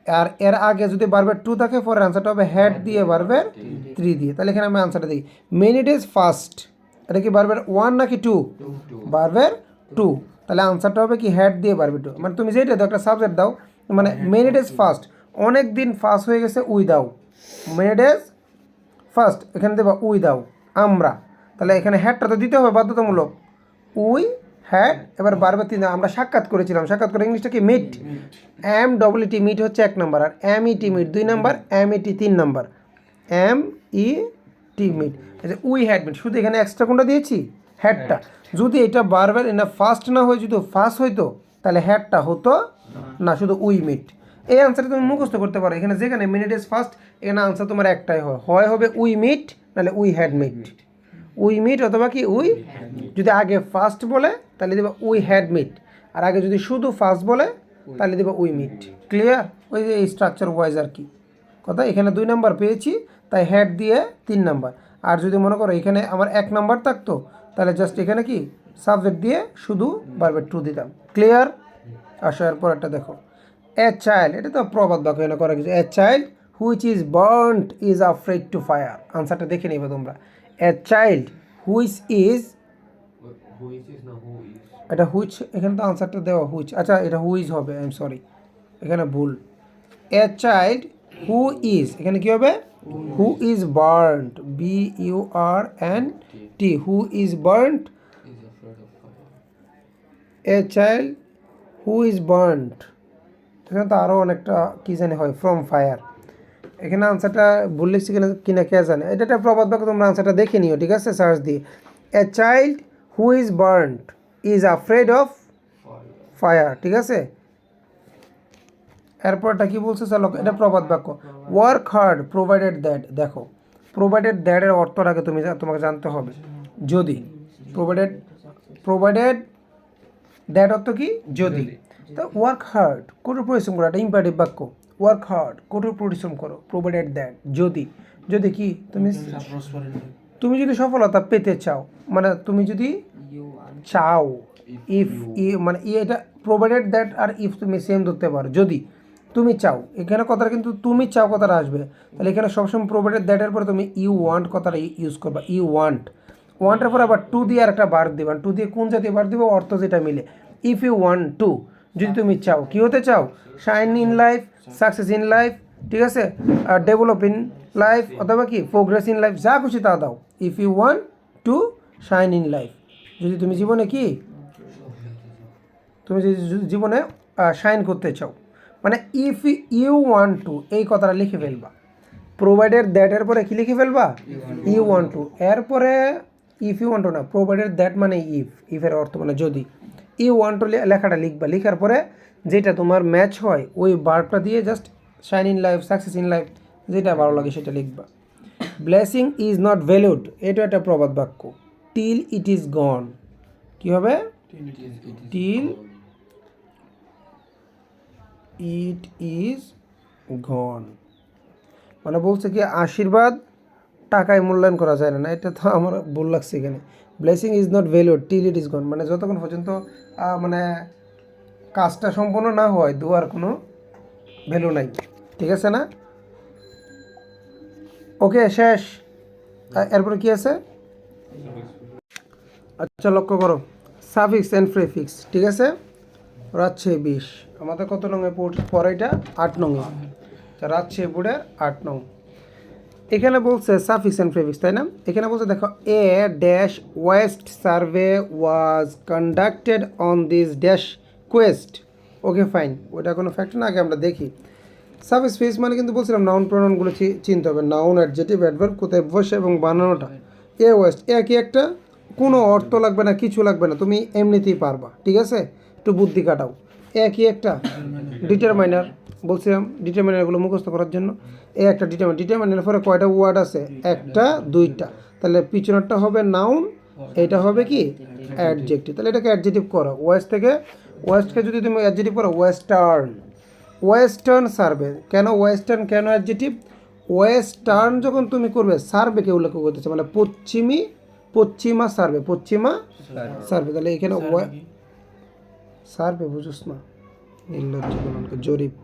আর এর আগে যদি বারবার 2 থাকে পরের আনসারটা হবে হ্যাড দিয়ে বারবার 3 দিয়ে। তাহলে এখানে আমি আনসারটা দিই মেনি ডেজ ফার্স্ট, এটা কি বারবার 1 নাকি 2? বারবার 2। তাহলে আনসারটা হবে কি হ্যাড দিয়ে বারবার 2। মানে তুমি যেটা দাও একটা সাবজেক্ট দাও, মানে মেনি ডেজ ফার্স্ট, অনেক দিন ফার্স্ট হয়ে গেছে, উই দাও, মেনি ডেজ ফার্স্ট এখানে দেবা উই দাও আমরা, তাহলে এখানে হ্যাডটা তো দিতে হবে বাধ্যতামূলক, উই হ্যাড, এবার বারবার তিন, আমরা সাক্ষাৎ করেছিলাম, সাক্ষাৎ করে ইংলিশটা কি meet, M double T meet হচ্ছে 1 নাম্বার, আর M E T meet 2 number, M E T 3 number, M E T meet. আচ্ছা উই হ্যাড মিট, শুধু এখানে এক্সট্রা কোনটা দিয়েছি, হ্যাডটা। যদি এটা বারবার না ফার্স্ট না হয়ে যদি ফার্স্ট হইতো তাহলে হ্যাডটা হতো না, শুধু উই মিট। এই আনসারটা তুমি মুখস্থ করতে পারো, এখানে যেখানে মিনিট ইজ ফার্স্ট এখানে আনসার তোমার একটাই হয় হবে উই মিট নাহলে we had met, we meet অথবা কি উই, যদি আগে ফার্স্ট বলে তাহলে দেবা উই হ্যাড মিট, আর আগে যদি শুধু ফার্স্ট বলে তাহলে দেবা উই মিট। ক্লিয়ার? ওই যে এই স্ট্রাকচার ওয়াইজ আর কি কথা। এখানে 2 নাম্বার পেয়েছি তাই হ্যাড দিয়ে 3 নাম্বার, আর যদি মনে করো এখানে আমার 1 নাম্বার থাকতো তাহলে জাস্ট এখানে কি সাবজেক্ট দিয়ে শুধু বারবার টু দিতাম। ক্লিয়ার? আসার পর একটা দেখো, এ চাইল্ড, এটা তো প্রবাদ বাক্য এখানে করা কিছু, a child which is burned is afraid to fire. আনসারটা দেখে নিবে তোমরা, এ চাইল্ড হুইচ ইজ, এটা হুইচ, এখানে তো আনসারটা দেওয়া হুইচ, আচ্ছা এটা হুইজ হবে, আই এম সরি এখানে ভুল। এ চাইল্ড হু ইজ, এখানে কি হবে, who is burnt, B U R N T, who is burnt, a child who is burnt, এখানে তো আরও অনেকটা কী জানি হয়, ফ্রম ফায়ার। এখানে আনসারটা ভুল লিখছি কিনা কে জানে, এটা একটা প্রবাদ বাক্য, তোমরা আনসারটা দেখে নিও, ঠিক আছে, সার্চ দিয়ে। এ child who is burned is afraid of fire, ঠিক আছে। এরপরটা কি বলছে চলো, এটা প্রবাদ বাক্য, ওয়ার্ক হার্ড প্রোভাইডেড দ্যাট। দেখো প্রোভাইডেড দ্যাটের অর্থটাকে তোমাকে জানতে হবে। যদি প্রোভাইডেড দ্যাট অর্থ কি, যদি, তো ওয়ার্ক হার্ড কঠোর পরিশ্রম করো, এটা ইম্পারেটিভ বাক্য, ওয়ার্ক হার্ড কঠোর পরিশ্রম করো, প্রোভাইডেড দ্যাট, যদি, যদি কি তুমি যদি সফলতা পেতে চাও, মানে তুমি যদি চাও, ইফ মানে এটা প্রোভাইডেড দ্যাট আর ইফ তুমি সেম ধরতে পারো, যদি তুমি চাও, এখানে কথাটা কিন্তু তুমি চাও কথাটা আসবে, তাহলে এখানে সবসময় প্রোভাইডেড দ্যাটের পরে তুমি ইউ ওয়ান্ট কথাটা ইউজ করবা, ইউ ওয়ান্টের পরে আবার টু দিয়ে আর একটা বার দিবা, টু দিয়ে কোন জাতীয় বার দিব, অর্থ যেটা মিলে। ইফ ইউ ওয়ান্ট টু, যদি তুমি চাও, কী হতে চাও, shine in life, success in life, ঠিক আছে, ডেভেলপ ইন লাইফ, অথবা কি প্রোগ্রেস ইন লাইফ, যা খুশি তা দাও। If you want to shine in life, যদি তুমি জীবনে কি, তুমি যদি জীবনে শাইন করতে চাও, মানে ইফ ইউ ওয়ান্ট টু এই কথাটা লিখে ফেলবা, প্রোভাইডেড দ্যাটের পরে কি লিখে ফেলবা, ইউ ওয়ান্ট টু, এরপরে ইফ ইউ ওয়ান্ট টু না, প্রোভাইডেড দ্যাট মানে ইফের অর্থ মানে যদি, ইউ ওয়ান্ট টু লেখাটা লিখবা, লিখার পরে যেটা তোমার ম্যাচ হয় ওই ভার্বটা দিয়ে just shine in life, success in life, যেটা ভালো লাগে সেটা লিখবা। ব্লেসিং ইজ নট ভ্যালুড, এটা একটা প্রবাদ বাক্য, টিল ইট ইজ গন, কী হবে, টিল ইট ইজ গন, মানে বলছে কি আশীর্বাদ টাকায় মূল্যায়ন করা যায় না, এটা তো আমার ভুল লাগছে এখানে। Blessing is not valued till it is গন, মানে যতক্ষণ পর্যন্ত মানে কাজটা সম্পূর্ণ না হয় দোয়ার কোনো ভ্যালু নাই, ঠিক আছে না। ওকে শেষ। এরপরে কি আছে, আচ্ছা লক্ষ্য করো, সাফিক্স অ্যান্ড প্রিফিক্স, ঠিক আছে, রাজশাহী 20, আমাদের কত নঙে পড়ে, এটা 8 নঙে, রাজশাহী বোর্ডের 8 নং। এখানে বলছে সাফিক্স অ্যান্ড প্রিফিক্স, তাই না। এখানে বলছে দেখো, a dash west survey was conducted on this dash quest, okay fine, ওটা কোনো ফ্যাক্টর না, আগে আমরা দেখি। সাফিক্স প্রিফিক্স মানে কিন্তু বলছিলাম নাউন প্রোনাউনগুলো চিনতে হবে, নাউন অ্যাডজেক্টিভ অ্যাডভার্ব কোথায় বসে এবং বানানোটা। এ ওয়েস্ট একই একটা, কোনো অর্থ লাগবে না, কিছু লাগবে না, তুমি এমনিতেই পারবা, ঠিক আছে, একটু বুদ্ধি কাটাও। একই একটা ডিটারমাইনার, বলছিলাম ডিটারমাইনারগুলো মুখস্থ করার জন্য, এই একটা ডিটারমাইনারের পরে কয়টা ওয়ার্ড আছে, একটা দুইটা, তাহলে পিছনেরটা হবে নাউন, এটা হবে কি অ্যাডজেক্টিভ, তাহলে এটাকে অ্যাডজেক্টিভ করো। ওয়েস্টকে যদি তুমি অ্যাডজেক্টিভ করো, ওয়েস্টার্ন সার্ভে, কেন ওয়েস্টার্ন, কেন অ্যাডজেক্টিভ, ওয়েস্টার্ন যখন তুমি করবে সার্ভেকে উল্লেখ করতেছে, মানে পশ্চিমা সার্ভে, তাহলে এখানে সার্ভে বুঝুস না, জরিপ,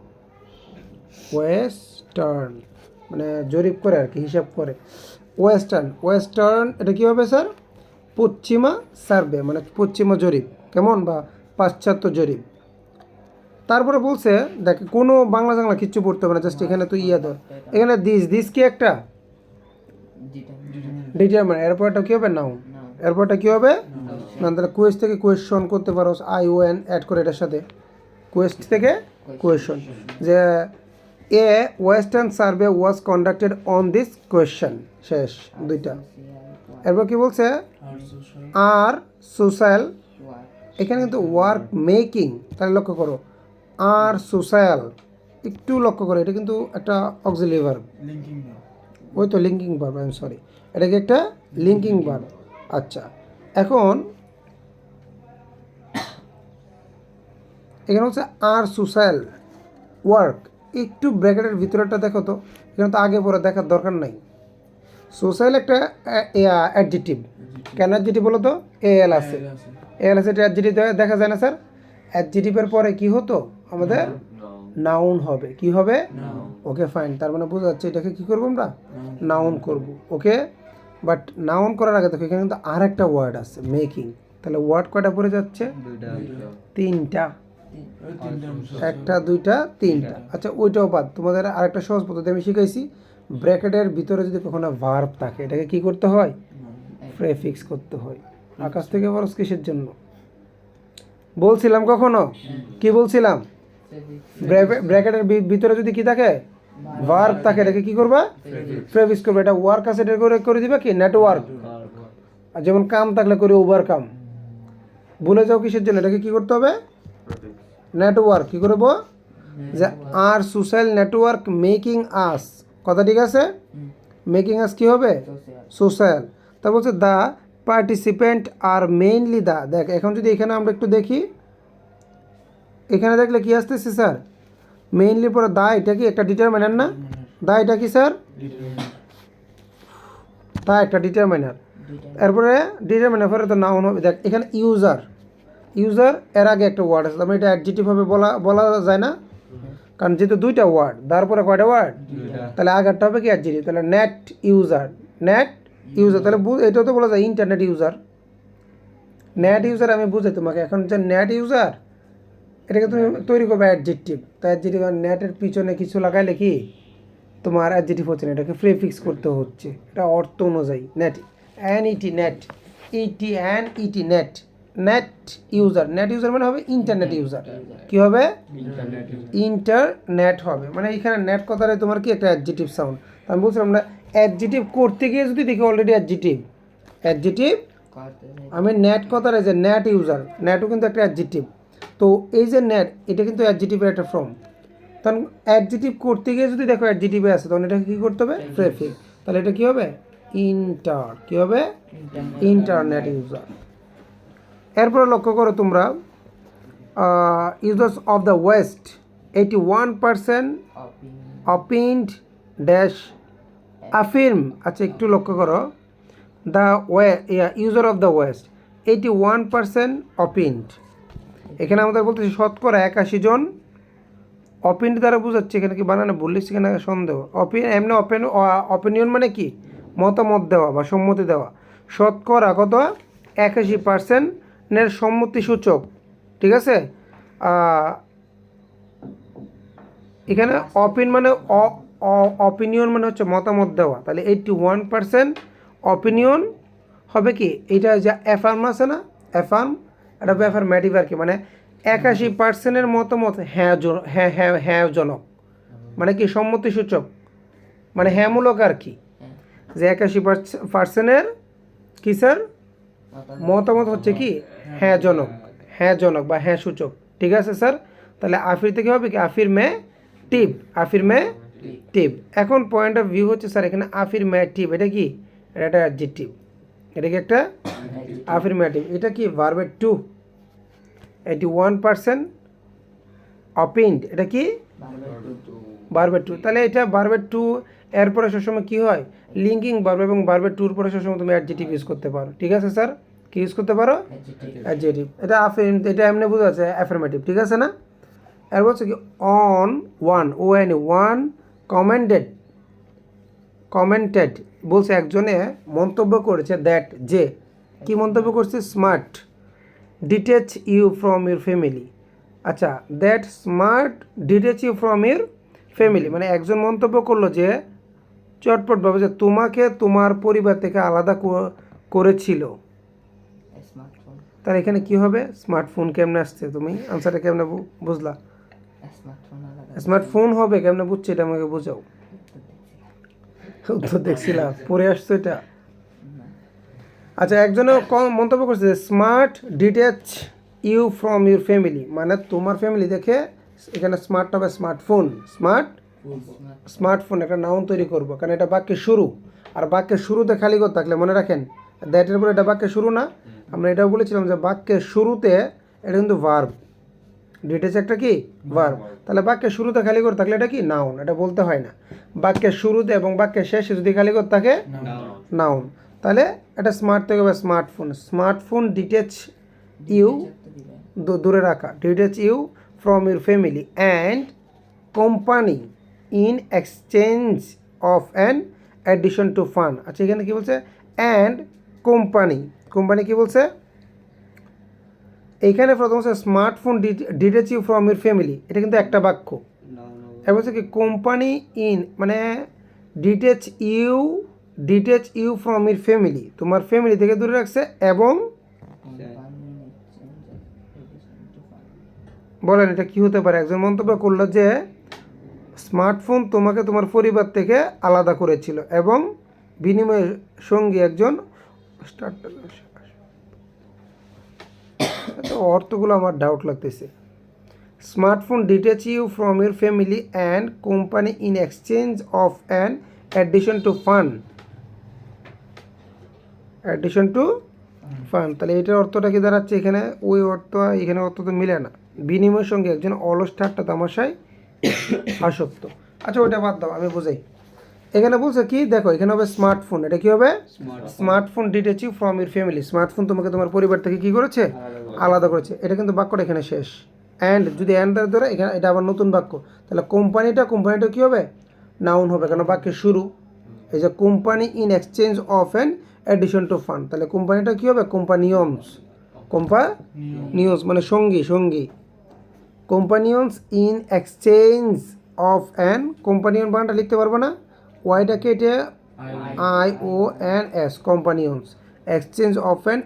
ওয়েস্টার্ন মানে জরিপ করে আর কি, হিসাব করে। ওয়েস্টার্ন এটা কী হবে স্যার, পশ্চিমা সার্ভে মানে পশ্চিমা জরিপ, কেমন, বা পাশ্চাত্য জরিপ। তারপরে বলছে দেখ, কোনো বাংলা কিচ্ছু পড়তে হবে না, জাস্ট এখানে তো ধর, এখানে দিস কি একটা ডিটারমাইন, এরপর এটা কী হবে নাউন, এরপরটা কী হবে না, তাহলে কোয়েস্ট থেকে কোয়েশন করতে পারো, আই ও এন অ্যাড করে এটার সাথে, কোয়েস্ট থেকে কোয়েশন, যে a western survey was conducted on this question, শেষ দুইটা। এরপর কি বলছে আর সোশ্যাল, এখানে কিন্তু ওয়ার্ক মেকিং, তাহলে লক্ষ্য করো আর সোশ্যাল, একটু লক্ষ্য করো এটা কিন্তু একটা অক্সিলিয়ারি ভার্ব, ওই তো linking verb, I am sorry, এটা কি একটা লিঙ্কিং ভার্ব। আচ্ছা, এখন এখানে হচ্ছে আর সোশ্যাল ওয়ার্ক, একটু ব্র্যাকেটের ভিতরেটা দেখো তো, এখানে তো আগে পরে দেখার দরকার নাই। সোশ্যাল একটা অ্যাডজেক্টিভ, কেন অ্যাডজেক্টিভ বলো তো, এল আছে, এল আছে, এটা অ্যাডজেক্টিভ দেখা যায় না স্যার, অ্যাডজেক্টিভের পরে কি হতো আমাদের নাউন হবে, কি হবে, ওকে ফাইন, তার মানে বোঝা যাচ্ছে এটাকে কি করবো আমরা, নাউন করব, ওকে। বাট নাউন করার আগে দেখো এখানে কিন্তু আর একটা ওয়ার্ড আছে মেকিং, তাহলে ওয়ার্ড কয়টা পড়ে যাচ্ছে, তিনটা, একটা দুইটা তিনটা। আচ্ছা ওইটাও বাদ, তোমাদের আরেকটা সহজ পদ্ধতি আমি শিখাইছি, ব্র্যাকেটের ভিতরে যদি কখনো ভার্ব থাকে এটাকে কি করতে হয়, প্রেফিক্স করতে হয়। আকাশ থেকে বরস কিসের জন্য বলছিলাম কখনো, কি বলছিলাম, ব্র্যাকেটের ভিতরে যদি কি থাকে ভার্ব থাকে এটাকে কি করবা, প্রেফিক্স করবে, এটা ওয়ার্ক আছে এটা করে দিবা কি নেটওয়ার্ক, আর যেমন কাম থাকলে করে ওভারকাম, ভুলে যাও কিসের জন্য, এটাকে কি করতে হবে, নেটওয়ার্ক, কী করবো, যে আর সোশ্যাল নেটওয়ার্ক মেকিং আস, কথা ঠিক আছে, মেকিং আস কী হবে, সোশ্যাল। তা বলছে the participant are mainly the, দেখ এখন যদি এখানে আমরা একটু দেখি, এখানে দেখলে কি আসতেছে স্যার, মেইনলি পরে দা, এটা কি একটা ডিটারমিনার না, দা এটা কি স্যার, তা একটা ডিটারমিনার, এরপরে ডিটারমিনার পরে তো নাউন হবে, দেখ এখানে ইউজার, ইউজার এর আগে একটা ওয়ার্ড আছে, আমি এটা অ্যাডজেক্টিভভাবে বলা যায় না, কারণ যেহেতু দুইটা ওয়ার্ড, তারপরে কয়টা ওয়ার্ড, তাহলে আগেরটা হবে কি অ্যাডজেক্টিভ, তাহলে নেট ইউজার, নেট ইউজার, তাহলে এটাও তো বলা যায় ইন্টারনেট ইউজার, নেট ইউজার আমি বুঝাই তোমাকে, এখন যে নেট ইউজার এটাকে তুমি তৈরি করবে অ্যাডজেক্টিভ, তো অ্যাডজেক্টিভ আর নেটের পিছনে কিছু লাগাইলে কি তোমার অ্যাডজেক্টিভ হচ্ছে না, এটাকে প্রিফিক্স করতে হচ্ছে, এটা অর্থ অনুযায়ী, net N E T net, E T N E T net, net user, net user মানে হবে ইন্টারনেট ইউজার, কি হবে, ইন্টারনেট হবে, মানে এখানে নেট কথাটা তোমার কি একটা অ্যাডজেক্টিভ সাউন্ড। আমি বলছিলাম আমরা অ্যাডজেক্টিভ করতে গিয়ে যদি দেখি অলরেডি অ্যাডজেক্টিভ, আমি নেট কথাটা যে নেট ইউজার, নেটও কিন্তু একটা অ্যাডজেক্টিভ, তো এই যে নেট এটা কিন্তু অ্যাডজেক্টিভের একটা ফর্ম, তখন অ্যাডজেক্টিভ করতে গিয়ে যদি দেখো অ্যাডজেক্টিভে আছে তখন এটাকে কী করতে হবে, প্রেফিক্স, তাহলে এটা কী হবে, কী হবে, ইন্টারনেট ইউজার। এরপরে লক্ষ্য করো তোমরা, users of the west 81% opined dash affirm, আচ্ছা একটু লক্ষ্য করো, the user of the west 81% opined, এখানে আমাদের বলতেছি শতকরা 81 জন, অপিন্ড দ্বারা বোঝাচ্ছে, এখানে কি বানানো ভুল লিখছি কিনা সন্দেহ, এমনি অপিনিয়ন মানে কি মতামত দেওয়া বা সম্মতি দেওয়া, শতকরা কত 81%-এর সম্মতি সূচক, ঠিক আছে। এখানে অপিনিয়ন মানে হচ্ছে মতামত দেওয়া, তাহলে 81% অপিনিয়ন হবে কি, এটা যা অ্যাফার্ম আছে না, অ্যাফার্ম, এটা হবে অ্যাফার্মেটিভ আর কি, মানে 81%-এর মতামত হ্যাঁ জনক, মানে কি সম্মতিসূচক, মানে হ্যাঁমূলক আর কি, যে 81%-এর কি স্যার মতামত হচ্ছে কি হ্যাঁ জনক বা হ্যাঁ সূচক, ঠিক আছে স্যার। তাহলে আফির থেকে হবে কি আফিরমেটিভ। এখন পয়েন্ট অফ ভিউ হচ্ছে স্যার এখানে আফিরমেটিভ, এটা কি, এটা একটা অ্যাডজেক্টিভ, এটা কি একটা আফিরমেটিভ, এটা কি ভার্বের টু, 81% অপিন্ড, এটা কি ভার্বের টু, তাহলে এটা ভার্বের টু, এরপরে সবসময় কী হয় লিঙ্কিং ভার্ব, এবং ভার্বের টুর পরে সবসময় তুমি অ্যাডজেক্টিভ ইউজ করতে পারো, ঠিক আছে স্যার, কি ইউজ করতে পারো, অ্যাডজেক্টিভ, এটা এটা এমনি বোঝা যাচ্ছে অ্যাফার্মেটিভ, ঠিক আছে না। এর বলছে কি অন ওয়ান কমেন্টেড বলছে একজনে মন্তব্য করেছে, দ্যাট যে কি মন্তব্য করছে, smart detach you from your family, আচ্ছা that smart detach you from your family, মানে একজন মন্তব্য করলো যে চটপটভাবে যে তোমাকে তোমার পরিবার থেকে আলাদা করেছিল, তাহলে এখানে কি হবে স্মার্টফোন কেমনে আসছে তুমি আনসারটা কেমনে বুঝলা স্মার্টফোন হবে কেমনে বুঝছো এটা আমাকে বোঝাও উত্তর দেখছিলাম পরে আসছো এটা আচ্ছা একজনে মন্তব্য করছে smart detach you from your family মানে তোমার ফ্যামিলি দেখে এখানে স্মার্ট হবে স্মার্টফোন স্মার্টফোন একটা নাউন তৈরি করবো কারণ এটা বাক্যের শুরু আর বাক্যের শুরুতে খালি করে থাকলে মনে রাখেন দ্যাটের পরে এটা বাক্যের শুরু না আমরা এটাও বলেছিলাম যে বাক্যের শুরুতে এটা কিন্তু ভার্ব ডিটেচ একটা কি ভার্ব তাহলে বাক্যের শুরুতে খালি করে থাকলে এটা কি নাউন এটা বলতে হয় না বাক্যের শুরুতে এবং বাক্যের শেষে যদি খালি করে থাকে নাউন তাহলে এটা স্মার্ট থেকে হবে স্মার্টফোন ডিটেচ ইউ দূরে রাখা detach you from your family and company in exchange of an addition to fun আচ্ছা এখানে কী বলছে অ্যান্ড কোম্পানি কী বলছে এইখানে প্রথম হচ্ছে smartphone detach you from your family এটা কিন্তু একটা বাক্য এবার বলছে কি কোম্পানি ইন মানে detach you from your family তোমার ফ্যামিলি থেকে দূরে রাখছে এবং বলেন এটা কি হতে পারে একজন মন্তব্য করলো যে স্মার্টফোন তোমাকে তোমার পরিবার থেকে আলাদা করেছিল এবং বিনিময়ে সঙ্গী একজন অর্থগুলো আমার ডাউট লাগতেছে smartphone detach you from your family and company in exchange of an addition to fun তাহলে এটার অর্থটা কি দাঁড়াচ্ছে এখানে ওই অর্থ এখানে অর্থ তো মিলে না বিনিময়ের সঙ্গে একজন অলস ঠাট্টা তামাশায় আসক্ত আচ্ছা ওইটা বাদ দাও আমি বুঝাই এখানে বলছে কি দেখো এখানে হবে স্মার্টফোন এটা কি হবে smartphone detach you from your family smartphone তোমাকে তোমার পরিবার থেকে কি করেছে আলাদা করেছে এটা কিন্তু বাক্যটা এখানে শেষ অ্যান্ড যদি অ্যান্ড ধরে এখানে এটা আবার নতুন বাক্য তাহলে কোম্পানিটা কী হবে নাউন হবে কারণ বাক্যের শুরু এই যে company in exchange of an addition to fun তাহলে কোম্পানিটা কী হবে কোম্পানিয়ন্স মানে সঙ্গী companions in exchange of an companion বানানটা লিখতে পারবো না ওয়াইটা কেটে IONS companions exchange of an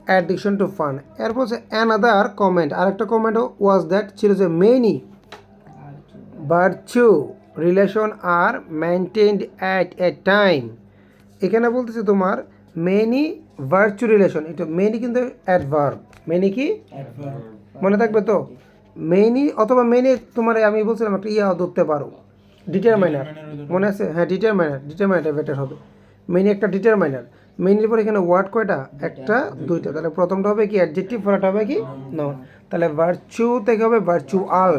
addiction to fun এরপর হচ্ছে অ্যানাদার কমেন্ট আরেকটা কমেন্ট ওয়াজ দ্যাট ছিল যে many virtue relation are maintained at a time এখানে বলতেছে তোমার মেনি ভার্চু রিলেশন এটা মেনি কিন্তু অ্যাডভার্ব মেনি কি মনে থাকবে তো মেনি অথবা মেনি তোমার আমি বলছিলাম একটা ধরতে পারো ডিটারমাইনার মনে আছে হ্যাঁ ডিটারমাইনার বেটার হবে মেনি একটা ডিটারমাইনার মেনির পর এখানে ওয়ার্ড কয়টা একটা দুইটা তাহলে প্রথমটা হবে কি অ্যাডজেক্টিভ পরেরটা হবে কি নাউন তাহলে ভার্চু থেকে হবে virtual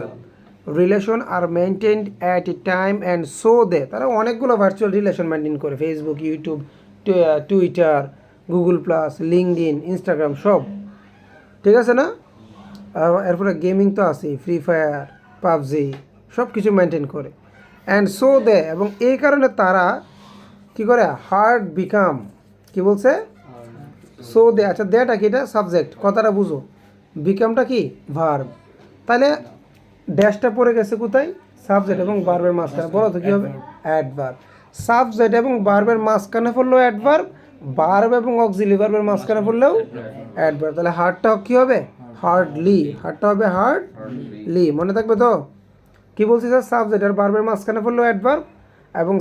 relation are maintained at a time and so they তারা অনেকগুলো ভার্চুয়াল রিলেশন মেনটেন করে Facebook YouTube Twitter Google plus LinkedIn Instagram সব ঠিক আছে না এরপরে গেমিং তো আছে ফ্রি ফায়ার পাবজি সব কিছু মেনটেন করে অ্যান্ড সো দে এবং এই কারণে তারা কি করে হার্ড বিকাম কি বলছে সো দে আচ্ছা দেটা কি এটা সাবজেক্ট কথাটা বুঝো বিকামটা কি ভার্ব তাহলে ড্যাশটা পড়ে গেছে কোথায় সাবজেক্ট এবং ভার্বের মাঝখানে বলো তো কী হবে অ্যাডভার্ব সাবজেক্ট এবং ভার্বের মাঝখানে পড়লেও অ্যাডভার্ব ভার্ব এবং অক্সিলারি ভার্বের মাঝখানে পড়লেও অ্যাডভার্ব তাহলে হার্ডটা কী হবে হার্ডটা হবে হার্ডলি মনে থাকবে তো কি বলছি স্যার সাবজেক্ট আর ভার্বের মাঝখানে পড়লেও অ্যাডভার্ব এবং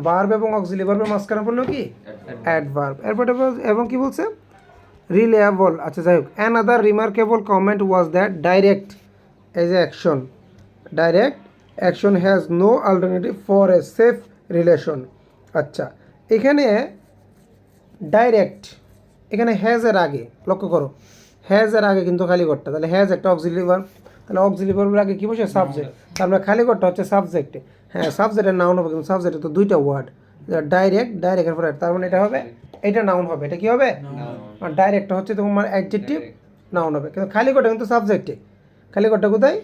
ভার্ব এবং অক্সিলারি ভার্বের মাঝখানে পড়লেও কি অ্যাডভার্ব এরপরে এবং কি বলছে রিলেয়েবল আচ্ছা যাই হোক another remarkable comment was that direct action has no alternative for a safe relation আচ্ছা এখানে ডাইরেক্ট এখানে হ্যাজের আগে লক্ষ্য করো হ্যাজের আগে কিন্তু খালি ঘরটা তাহলে হ্যাজ একটা অক্সিলারি ভার্ব তাহলে অক্সিলারি ভার্বের আগে কী বসে সাবজেক্ট তারপরে খালি ঘরটা হচ্ছে সাবজেক্টে হ্যাঁ সাবজেক্টের নাউন হবে কিন্তু সাবজেক্টে তো দুইটা ওয়ার্ড ডাইরেক্টের পরে তার মানে এটা হবে এটা নাউন হবে এটা কি হবে আর ডাইরেক্টটা হচ্ছে তোমার অ্যাডজেক্টিভ নাউন হবে কিন্তু খালি ঘরটা কিন্তু সাবজেক্টে খালি ঘরটা কোথায়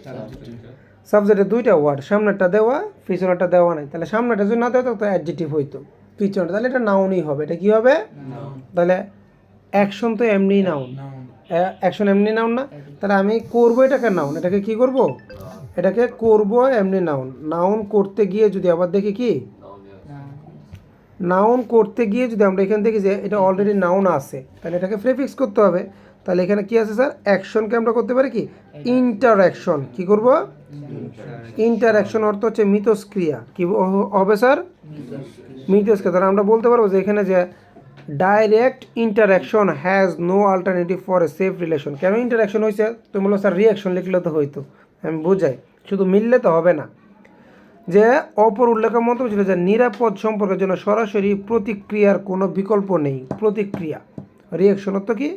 সাবজেক্টে দুইটা ওয়ার্ড সামনেরটা দেওয়া পিছনেরটা দেওয়া নাই তাহলে সামনেটা যদি না দেওয়া তো অ্যাডজেক্টিভ হইতো পিছনেটা তাহলে এটা নাউনই হবে এটা কি হবে তাহলে অ্যাকশন তো এমনি নাউন অ্যাকশন এমনি নাউন না তাহলে আমি করবো এটাকে নাউন এটাকে কি করব এটাকে করব এমনি নাউন করতে গিয়ে যদি আবার দেখি কি নাউন করতে গিয়ে যদি আমরা এখান থেকে যে এটা অলরেডি নাউন আছে তাহলে এটাকে প্রেফিক্স করতে হবে তাহলে এখানে কি আছে স্যার, অ্যাকশনকে আমরা করতে পারি কি ইন্টারঅ্যাকশন, কি করব ইন্টারঅ্যাকশন অর্থ হচ্ছে মিথস্ক্রিয়া, কি হবে স্যার মিথস্ক্রিয়া। তাহলে আমরা বলতে পারবো যে এখানে যে direct interaction has no alternative for a safe relation. কেন ইন্টারঅ্যাকশন হয়েছে, তুমি বলো স্যার রিয়াকশন লিখলে তো হইতো, আমি বুঝাই, শুধু মিললে তো হবে না। যে অপর উল্লেখের মন্তব্য ছিল যে নিরাপদ সম্পর্কের জন্য সরাসরি প্রতিক্রিয়ার কোনো বিকল্প নেই। প্রতিক্রিয়া, রিয়াকশন অর্থ কি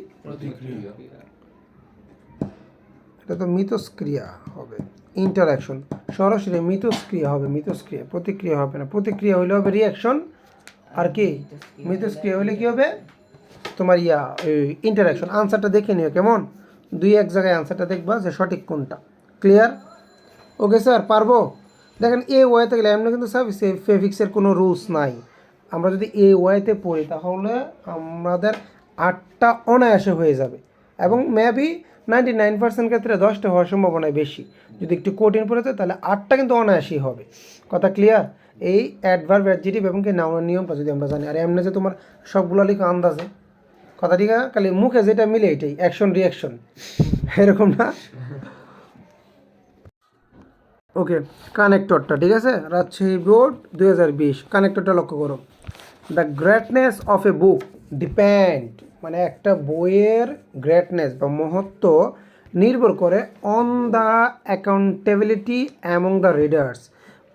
এটা তো মিথস্ক্রিয়া হবে, ইন্টারঅ্যাকশন সরাসরি মিথস্ক্রিয়া হবে, মিথস্ক্রিয়া প্রতিক্রিয়া হবে না, প্রতিক্রিয়া হইলে হবে রিয়াকশন, আর কি মিথস্ক্রিয়া হইলে কি হবে তোমার ইন্টারঅ্যাকশন। আনসারটা দেখে নিও কেমন, দুই এক জায়গায় আনসারটা দেখবা যে সঠিক কোনটা। ক্লিয়ার? ওকে স্যার, পারবো? দেখেন এ ওয়াইতে গেলে এমনি কিন্তু স্যার ফেভিক্সের কোনো রুলস নাই। আমরা যদি এ ওয়াইতে পড়ি তাহলে আমাদের 8টা অনায়াসে হয়ে যাবে, এবং মেবি 99% ক্ষেত্রে 10টা হওয়ার সম্ভাবনা বেশি। যদি একটু কঠিন পড়েছে তাহলে 8টা কিন্তু অনায়াসই হবে। কথা ক্লিয়ার? এই অ্যাডভার্ব, অ্যাডজেক্টিভ এবং কি নাউনের নিয়মটা যদি আমরা জানি, আর এমনি যে তোমার সবগুলো লিখো আন্দাজে, কথা ঠিক আছে, খালি মুখে যেটা মিলে এটাই অ্যাকশন রিয়াকশন, এরকম না। ওকে, কানেক্টরটা ঠিক আছে, রাজশাহী বোর্ড 2020, কানেক্টরটা লক্ষ্য করো। The greatness of a book depend, মানে একটা বইয়ের গ্রেটনেস বা মহত্ব নির্ভর করে on the accountability among the readers,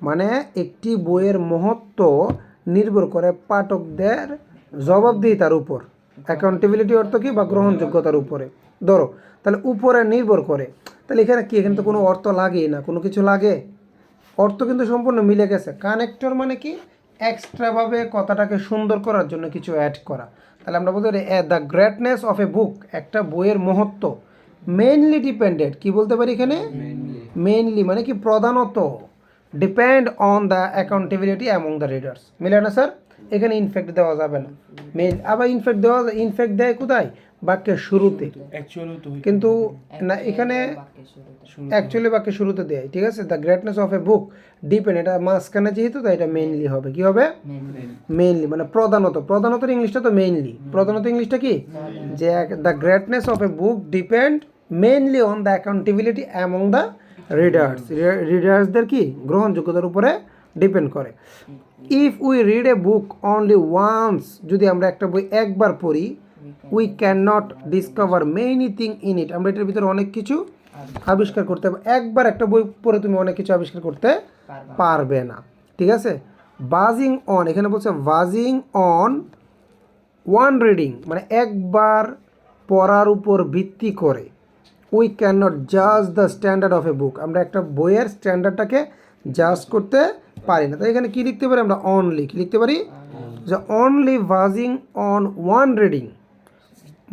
মানে একটি বইয়ের মহত্ব নির্ভর করে পাঠকদের জবাবদিহিতার উপর। অ্যাকাউন্টেবিলিটি অর্থ কি, বা গ্রহণযোগ্যতার উপরে। ধরো তাহলে উপরে নির্ভর করে, তাহলে এখানে কি, এখানে তো কোনো অর্থ লাগেই না, কোনো কিছু লাগে, অর্থ কিন্তু সম্পূর্ণ মিলে গেছে। কানেক্টর মানে কি, এক্সট্রাভাবে কথাটাকে সুন্দর করার জন্য কিছু অ্যাড করা। তাহলে আমরা বলতে পারি দ্য গ্রেটনেস অফ এ বুক, একটা বইয়ের মহত্ব মেইনলি ডিপেন্ডেড, কি বলতে পারি এখানে মেইনলি মানে কি প্রধানত, depend on the accountability among the readers. মিলে না স্যার? এখানে ইনফ্যাক্ট দেওয়া যাবে না, মেইন আবার ইনফ্যাক্ট দেওয়া, ইনফ্যাক্ট দেয় কোথায়, বাক্যের শুরুতে, কিন্তু না এখানে অ্যাকচুয়ালি বাক্যের শুরুতে দেয়, ঠিক আছে। The greatness of a book depend, এটা মাঝখানে যেহেতু তাই এটা মেইনলি হবে, কি হবে মেইনলি, মানে প্রধানত, প্রধানত ইংলিশটা তো মেইনলি, প্রধানত ইংলিশটা কি যে the greatness of a book depend mainly on the accountability among the readers, রিডার্সদের কি গ্রহণযোগ্যতার উপরে ডিপেন্ড করে। If we read a book only once, যদি আমরা একটা বই একবার পড়ি, we can not discover many thing in it, আমরা এটার ভিতরে অনেক কিছু আবিষ্কার করতে, একবার একটা বই পড়ে তুমি অনেক কিছু আবিষ্কার করতে পারবে না, ঠিক আছে। বাজিং অন, এখানে বলছে বাজিং অন ওয়ান রিডিং, মানে একবার পড়ার উপর ভিত্তি করে। উই ক্যান নট জাজ দ্য স্ট্যান্ডার্ড অফ এ বুক, আমরা একটা বইয়ের স্ট্যান্ডার্ডটাকে জাজ করতে পারি না। তাই এখানে কী লিখতে পারি আমরা, অনলি, কী লিখতে পারি যে only basing on one reading,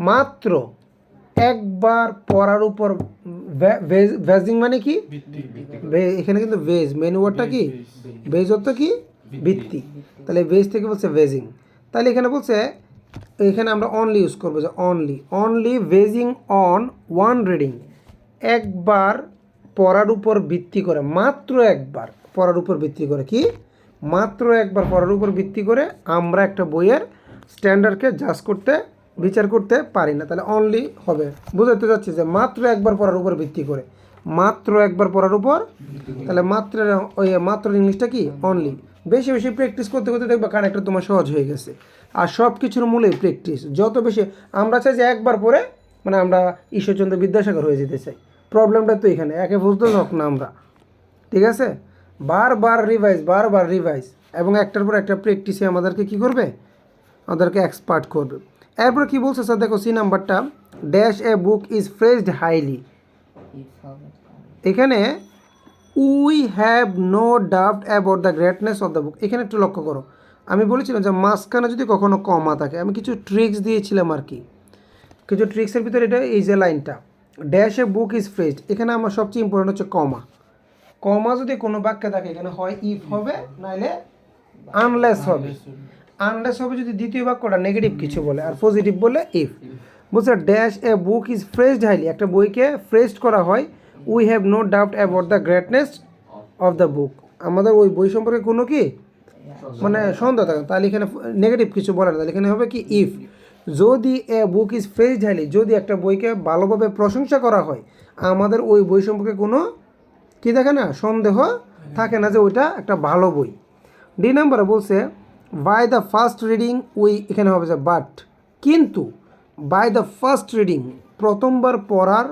মাত্র একবার পড়ার উপর, ভেজিং মানে কি, এখানে কিন্তু ভেজ, মেন ওয়ার্ডটা কি ভেজ অর্থ কি ভিত্তি, তাহলে ভেজ থেকে বলছে ভেজিং। তাহলে এখানে বলছে, এখানে আমরা অনলি ইউজ করবো, যে only, only verging on one reading, একবার পড়ার উপর ভিত্তি করে, মাত্র একবার পড়ার উপর ভিত্তি করে, কি মাত্র একবার পড়ার উপর ভিত্তি করে আমরা একটা বইয়ের স্ট্যান্ডার্ডকে জাজ করতে, বিচার করতে পারি না। তাহলে অনলি হবে, বুঝাতে যাচ্ছি যে মাত্র একবার পড়ার উপর ভিত্তি করে, মাত্র একবার পড়ার উপর, তাহলে মাত্র, ওই মাত্র ইংলিশটা কি অনলি। বেশি বেশি প্র্যাকটিস করতে করতে দেখবা কানেক্টর তোমার সহজ হয়ে গেছে। আর সব কিছুর মূলেই প্র্যাকটিস, যত বেশি আমরা চাই যে একবার পরে মানে আমরা ঈশ্বরচন্দ্র বিদ্যাসাগর হয়ে যেতে চাই, প্রবলেমটা তো এখানে, একে বুঝতে হোক না আমরা, ঠিক আছে। বারবার রিভাইজ, বারবার রিভাইজ, এবং একটার পর একটা প্র্যাকটিসে আমাদেরকে কি করবে, আমাদেরকে এক্সপার্ট করবে। এরপর কি বলছে স্যার, দেখো সি নাম্বারটা, dash a book is praised highly, এখানে we have no doubt about the greatness of the book, এখানে একটু লক্ষ্য করো, আমি বলেছিলাম যে মাঝখানে যদি কখনো কমা থাকে, আমি কিছু ট্রিক্স দিয়েছিলাম আর কি, কিছু ট্রিক্সের ভিতরে এটা এই যে লাইনটা, ড্যাশ এ বুক ইজ ফ্রেজড, এখানে আমার সবচেয়ে ইম্পর্টেন্ট হচ্ছে কমা। কমা যদি কোনো বাক্যে থাকে এখানে হয় ইফ হবে, নাইলে আনলেস হবে। আনলেস হবে যদি দ্বিতীয় বাক্যটা নেগেটিভ কিছু বলে, আর পজিটিভ বলে ইফ। বলছে dash a book is praised highly, একটা বইকে ফ্রেজড করা হয়, we have no doubt about the greatness of the book, আমাদের ওই বই সম্পর্কে কোনো কি মানে সন্দেহ থাকে, তাহলে এখানে নেগেটিভ কিছু বলে না, তাহলে এখানে হবে কি ইফ। যদি এ বুক ইজ প্রেজড হাইলি, যদি একটা বইকে ভালোভাবে প্রশংসা করা হয়, আমাদের ওই বই সম্পর্কে কোনো কী থাকে না, সন্দেহ থাকে না যে ওইটা একটা ভালো বই। ডি নাম্বারে বলছে by the first reading we, এখানে হবে যে বাট, কিন্তু বাই দ্য ফার্স্ট রিডিং প্রথমবার পড়ার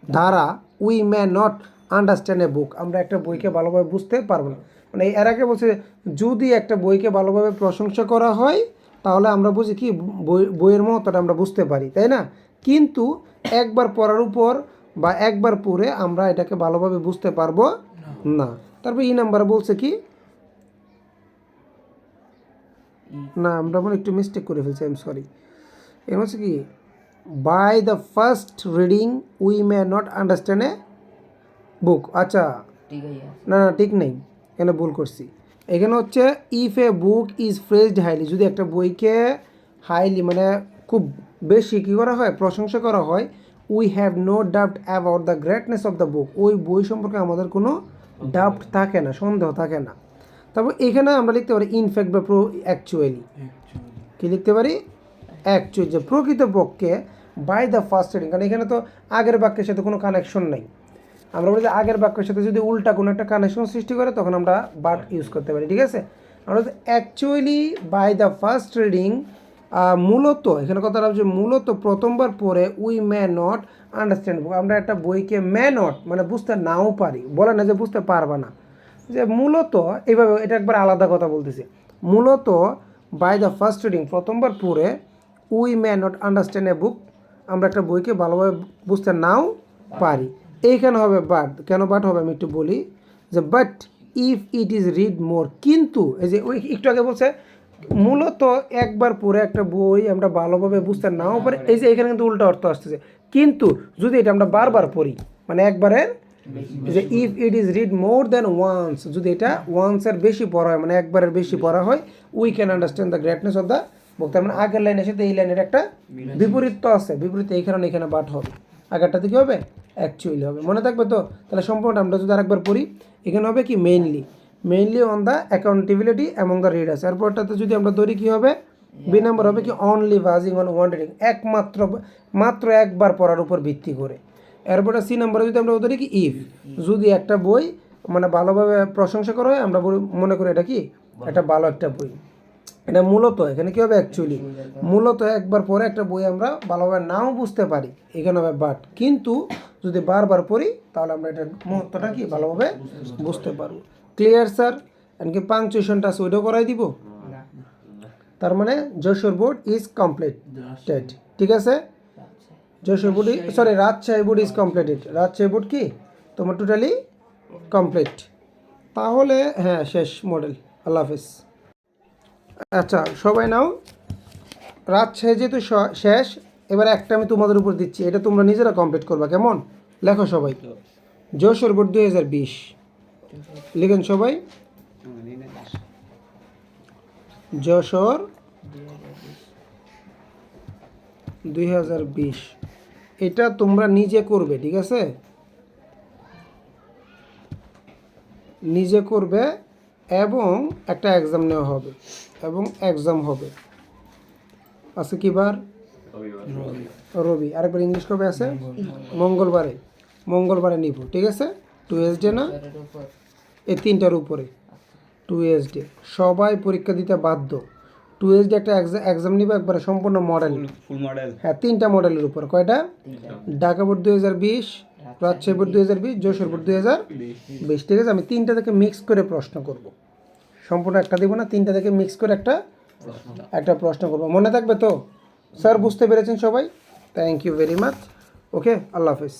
দ্বারা we may not understand a বুক, আমরা একটা বইকে ভালোভাবে বুঝতে পারবো না। মানে এর আগে বলছে যদি একটা বইকে ভালোভাবে প্রশংসা করা হয় তাহলে আমরা বুঝি কি বইয়ের মহত্বটা আমরা বুঝতে পারি, তাই না? কিন্তু একবার পড়ার উপর বা একবার পড়ে আমরা এটাকে ভালোভাবে বুঝতে পারবো না। তারপর এই নাম্বার বলছে কি না, আমরা মনে একটু মিস্টেক করে ফেলছি, আই এম সরি। এর হচ্ছে কি by the first reading we may not understand a book. আচ্ছা না না ঠিক নেই, এখানে ভুল করছি। এখানে হচ্ছে if A book is praised highly, যদি একটা বইকে হাইলি মানে খুব বেশি কী করা হয়, প্রশংসা করা হয়, we have no doubt about the greatness of the book, ওই বই সম্পর্কে আমাদের কোনো ডাউট থাকে না, সন্দেহ থাকে না। তারপর এখানে আমরা লিখতে পারি ইনফ্যাক্ট বা অ্যাকচুয়ালি, কী লিখতে পারি অ্যাকচুয়ালি, যে প্রকৃতপক্ষে বাই দ্য ফার্স্ট রিডিং, কারণ এখানে তো আগের বাক্যের সাথে কোনো কানেকশন নেই। আমরা বলি যে আগের বাক্যের সাথে যদি উল্টা কোনো একটা কানেকশন সৃষ্টি করে তখন আমরা বাট ইউজ করতে পারি, ঠিক আছে? আমরা actually by the first reading, মূলত এখানে কথাটা হচ্ছে মূলত প্রথমবার পড়ে we may not understand book, আমরা একটা বইকে মে নট মানে বুঝতে নাও পারি, বলে না যে বুঝতে পারবা না, যে মূলত এইভাবে, এটা একবার আলাদা কথা বলতেছি। মূলত বাই দ্য ফার্স্ট রিডিং প্রথমবার পড়ে we may not understand a বুক, আমরা একটা বইকে ভালোভাবে বুঝতে নাও পারি। এইখানে হবে বাট, কেন বাট হবে আমি একটু বলি, যে but if it is read মোর, কিন্তু এই যে ওই একটু আগে বলছে মূলত একবার পড়ে একটা বই আমরা ভালোভাবে বুঝতে নাও পারি, এই যে এখানে কিন্তু উল্টা অর্থ আসতেছে, কিন্তু যদি এটা আমরা বারবার পড়ি মানে একবারের, যে if it is read more than once, যদি এটা ওয়ান্সের বেশি পড়া হয় মানে একবারের বেশি পড়া হয়, we can understand the greatness of the বুক। তার মানে আগের লাইনের সাথে এই লাইনের একটা বিপরীত আছে, বিপরীত এই কারণে এখানে বাট হবে, আগেরটাতে কী হবে অ্যাকচুয়ালি হবে, মনে থাকবে তো? তাহলে সম্পূর্ণটা আমরা যদি আরেকবার পড়ি, এখানে হবে কি mainly on the accountability among the readers, এরপরটাতে যদি আমরা ধরি কী হবে, বি নাম্বার হবে কি only basing on one reading, মাত্র একবার পড়ার উপর ভিত্তি করে। এরপরে সি নাম্বারে যদি আমরা ধরি কি ইফ, যদি একটা বই মানে ভালোভাবে প্রশংসা করা হয় আমরা মনে করি এটা কি একটা ভালো একটা বই, এটা মূলত এখানে কী হবে অ্যাকচুয়ালি, মূলত একবার পরে একটা বই আমরা ভালোভাবে নাও বুঝতে পারি, এখানে হবে বাট, কিন্তু যদি বারবার পড়ি তাহলে আমরা এটার মুহূর্তটা কি ভালোভাবে বুঝতে পারবো। Clear sir? এমনকি পাংচুয়েশনটা আছে ওইটাও করাই দিব। তার মানে যশোর বোর্ড ইজ কমপ্লিটেড, ঠিক আছে? Jessore board sorry Rajshahi board is completed, Rajshahi board কি তোমার টোটালি কমপ্লিট। তাহলে হ্যাঁ শেষ মডেল, আল্লাহ হাফেজ। আচ্ছা সবাই নাও, রাজশাহী যেহেতু শেষ, এবার একটা আমি তোমাদের উপর দিচ্ছি, এটা তোমরা নিজেরা কমপ্লিট করবা, কেমন? লেখো সবাই, যশোর বোর্ড 2020 লিখেন সবাই, যশোর 2020, এটা তোমরা নিজে করবে, ঠিক আছে? নিজে করবে এবং একটা এক্সাম নেওয়া হবে এবং এক্সাম হবে। আছে কি বার? রবি। আরেকবার ইংলিশ কবে আছে? মঙ্গলবারে নিব, ঠিক আছে? 2 Wednesday না, এই 3টার উপরে 2 Wednesday সবাই পরীক্ষা দিতে বাধ্য। 2 Wednesday একটা এক্সাম নিবে একবারে সম্পূর্ণ মডেল, ফুল মডেল, হ্যাঁ 3টা মডেলের উপর। কয়টা? Dhaka board 2020, Rajshahi board 2020, Jessore board 2020, ঠিক আছে? আমি 3টা থেকে মিক্স করে প্রশ্ন করব, সম্পূর্ণ একটা দিব না, 3টা থেকে মিক্স করে একটা প্রশ্ন করব, মনে থাকবে তো? স্যার বুঝতে পেরেছেন সবাই? Thank you very much. Okay, আল্লাহ হাফেজ।